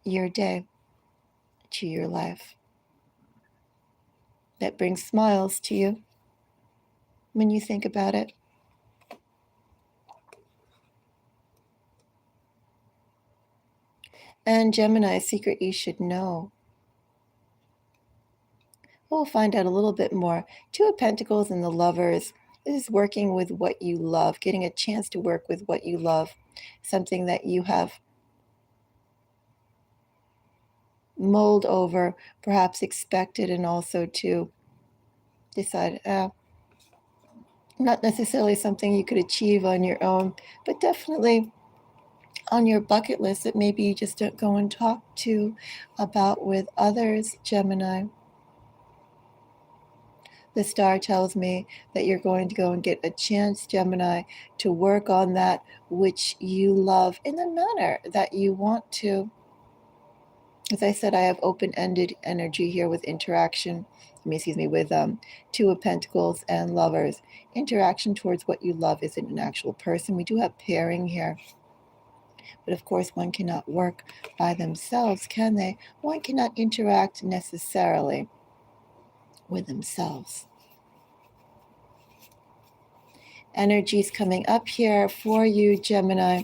Speaker 1: your day, to your life, that brings smiles to you when you think about it. And Gemini, a secret you should know. We'll find out a little bit more. Two of Pentacles and the Lovers. This is working with what you love, getting a chance to work with what you love, something that you have mulled over, perhaps expected, and also to decide, not necessarily something you could achieve on your own, but definitely on your bucket list that maybe you just don't go and talk to about with others, Gemini. The star tells me that you're going to go and get a chance, Gemini, to work on that which you love in the manner that you want to. As I said, I have open-ended energy here with interaction, with Two of Pentacles and Lovers. Interaction towards what you love isn't an actual person. We do have pairing here. But of course, one cannot work by themselves, can they? One cannot interact necessarily with themselves. Energies coming up here for you, Gemini.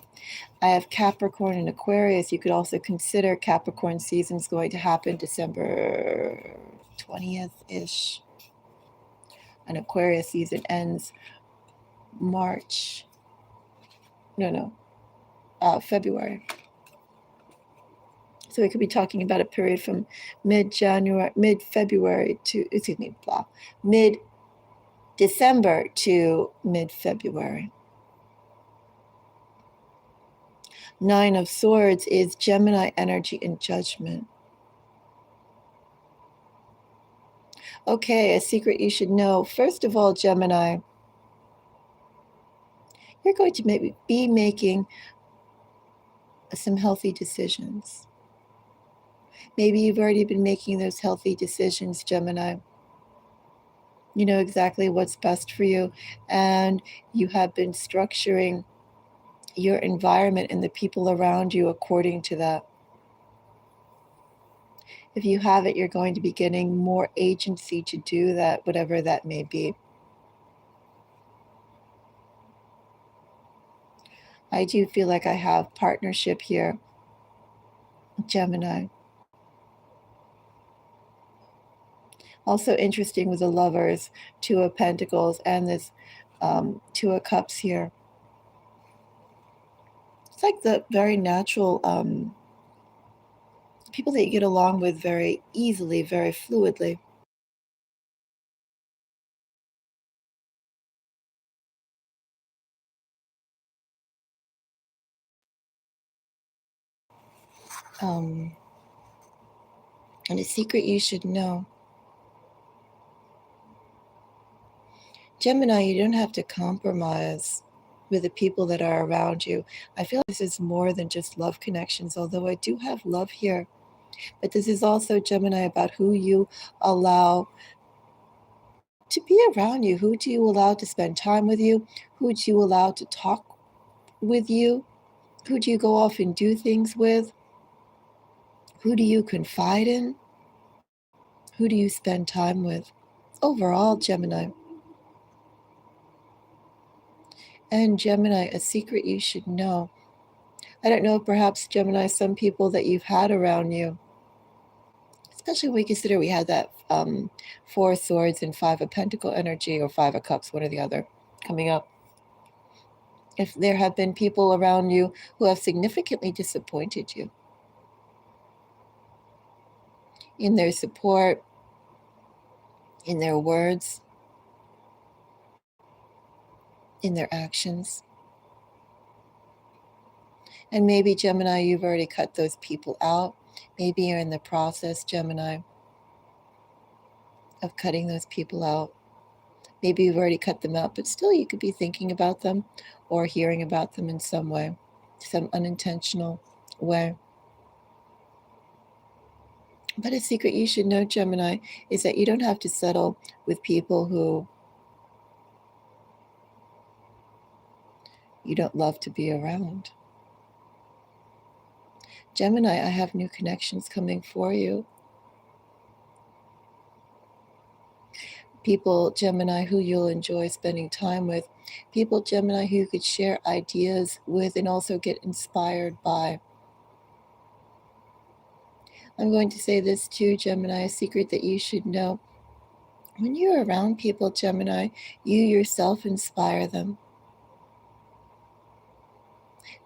Speaker 1: I have Capricorn and Aquarius. You could also consider Capricorn season's going to happen December 20th-ish. And Aquarius season ends February. So we could be talking about a period from mid-February to, mid-December to mid-February. Nine of Swords is Gemini energy and judgment. Okay, a secret you should know. First of all, Gemini, you're going to be making some healthy decisions. Maybe you've already been making those healthy decisions, Gemini. You know exactly what's best for you, and you have been structuring your environment and the people around you according to that. If you have it, you're going to be getting more agency to do that, whatever that may be. I do feel like I have partnership here, Gemini. Also interesting with the Lovers, Two of Pentacles, and this Two of Cups here. It's like the very natural people that you get along with very easily, very fluidly. And a secret you should know. Gemini, you don't have to compromise with the people that are around you. I feel like this is more than just love connections, although I do have love here. But this is also, Gemini, about who you allow to be around you. Who do you allow to spend time with you? Who do you allow to talk with you? Who do you go off and do things with? Who do you confide in? Who do you spend time with? Overall, Gemini. And Gemini, a secret you should know. I don't know, perhaps, Gemini, some people that you've had around you, especially when we consider we had that Four of Swords and Five of Pentacle energy, or Five of Cups, one or the other, coming up. If there have been people around you who have significantly disappointed you in their support, in their words, in their actions. And maybe, Gemini, you've already cut those people out. Maybe you're in the process, Gemini, of cutting those people out. Maybe you've already cut them out, but still you could be thinking about them or hearing about them in some way, some unintentional way. But a secret you should know, Gemini, is that you don't have to settle with people who you don't love to be around. Gemini, I have new connections coming for you. People, Gemini, who you'll enjoy spending time with. People, Gemini, who you could share ideas with and also get inspired by. I'm going to say this too, Gemini, a secret that you should know. When you're around people, Gemini, you yourself inspire them.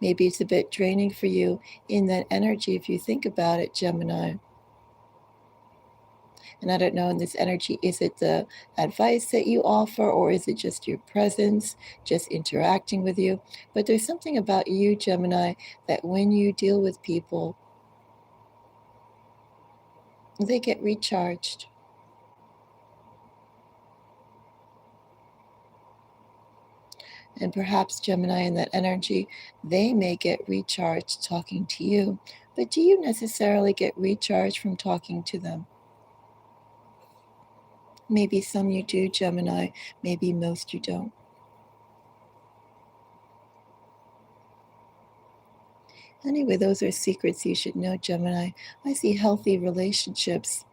Speaker 1: Maybe it's a bit draining for you in that energy if you think about it, Gemini. And I don't know in this energy, is it the advice that you offer, or is it just your presence, just interacting with you? But there's something about you, Gemini, that when you deal with people, they get recharged. And perhaps Gemini in that energy, they may get recharged talking to you. But do you necessarily get recharged from talking to them? Maybe some you do, Gemini. Maybe most you don't. Anyway, those are secrets you should know, Gemini. I see healthy relationships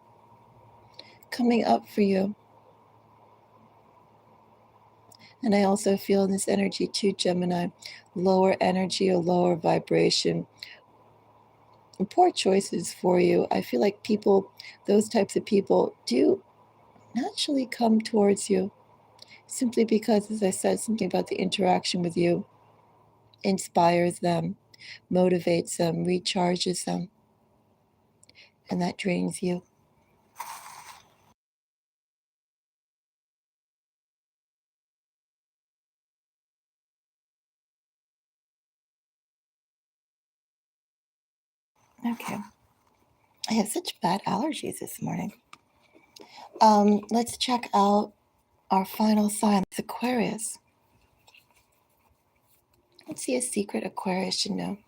Speaker 1: coming up for you. And I also feel in this energy too, Gemini, lower energy or lower vibration, poor choices for you. I feel like people, those types of people, do naturally come towards you simply because, as I said, something about the interaction with you inspires them, motivates them, recharges them, and that drains you. Okay. I have such bad allergies this morning. Let's check out our final sign. It's Aquarius. Let's see a secret Aquarius should know.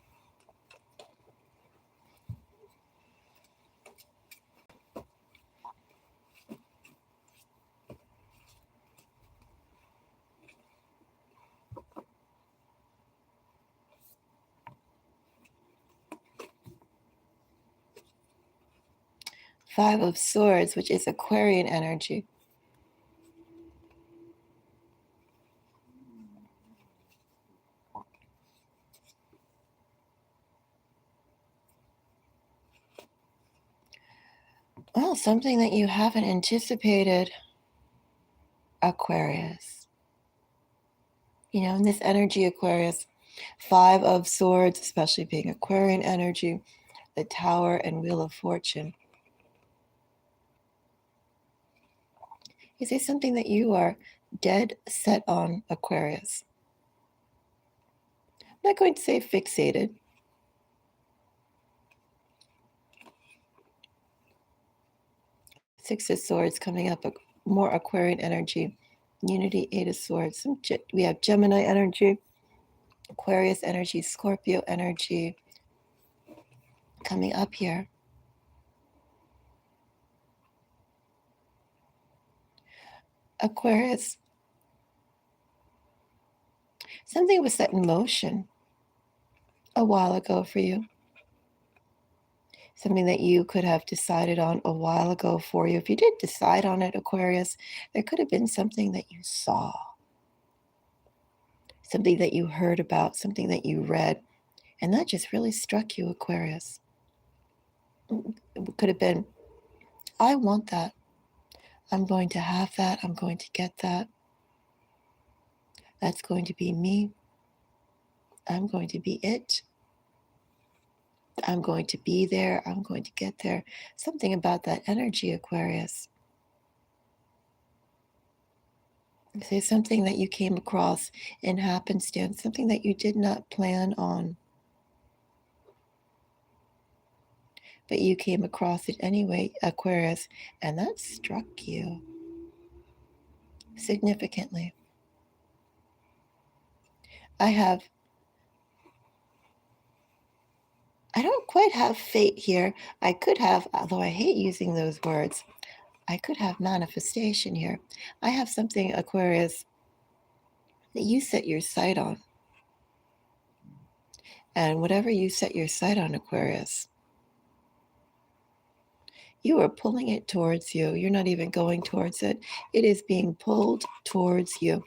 Speaker 1: Five of Swords, which is Aquarian energy. Well, something that you haven't anticipated, Aquarius. You know, in this energy, Aquarius, Five of Swords, especially being Aquarian energy, the Tower and Wheel of Fortune. Is there something that you are dead set on, Aquarius? I'm not going to say fixated. Six of Swords coming up, more Aquarian energy. Unity, Eight of Swords. We have Gemini energy, Aquarius energy, Scorpio energy coming up here. Aquarius, something was set in motion a while ago for you. Something that you could have decided on a while ago for you. If you did decide on it, Aquarius, there could have been something that you saw, something that you heard about, something that you read, and that just really struck you, Aquarius. It could have been, I want that. I'm going to have that. I'm going to get that. That's going to be me. I'm going to be it. I'm going to be there. I'm going to get there. Something about that energy, Aquarius. There's something that you came across in happenstance, something that you did not plan on, but you came across it anyway, Aquarius, and that struck you significantly. I don't quite have fate here. I could have, although I hate using those words, I could have manifestation here. I have something, Aquarius, that you set your sight on. And whatever you set your sight on, Aquarius, you are pulling it towards you. You're not even going towards it. It is being pulled towards you.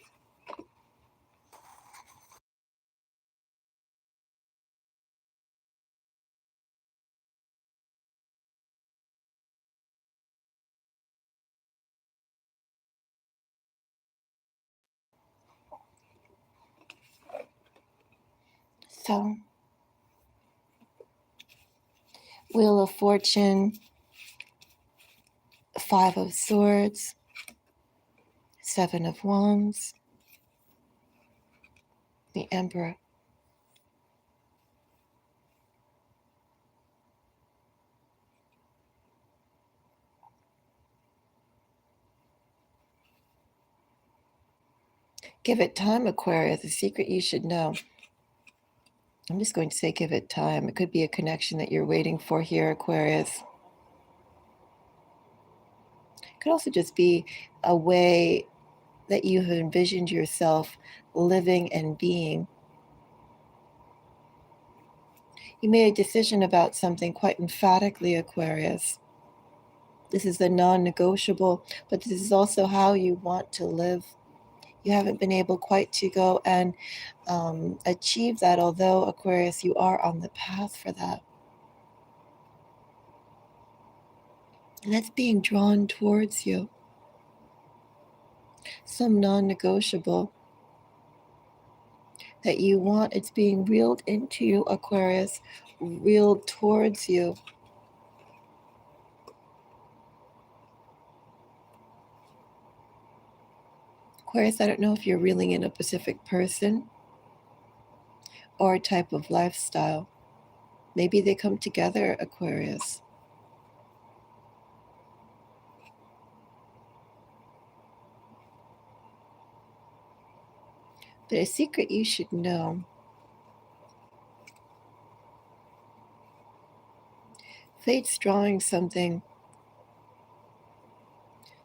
Speaker 1: So, Wheel of Fortune, Five of Swords, Seven of Wands, the Emperor. Give it time, Aquarius. The secret you should know. I'm just going to say give it time. It could be a connection that you're waiting for here, Aquarius. It could also just be a way that you have envisioned yourself living and being. You made a decision about something quite emphatically, Aquarius. This is the non-negotiable, but this is also how you want to live. You haven't been able quite to go and achieve that, although, Aquarius, you are on the path for that. And that's being drawn towards you. Some non-negotiable that you want, it's being reeled into you, Aquarius, reeled towards you. Aquarius, I don't know if you're reeling in a specific person or a type of lifestyle. Maybe they come together, Aquarius. But a secret you should know. Fate's drawing something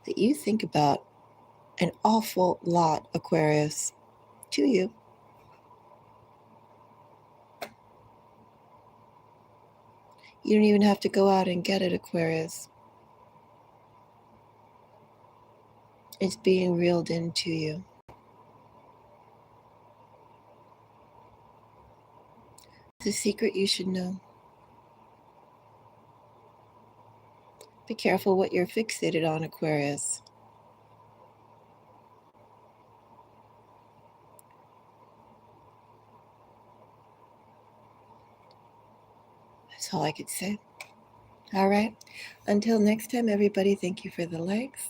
Speaker 1: that you think about an awful lot, Aquarius, to you. You don't even have to go out and get it, Aquarius. It's being reeled into you. It's a secret you should know. Be careful what you're fixated on, Aquarius. That's all I could say. All right. Until next time, everybody, thank you for the likes.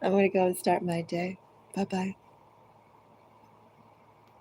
Speaker 1: I'm going to go and start my day. Bye-bye.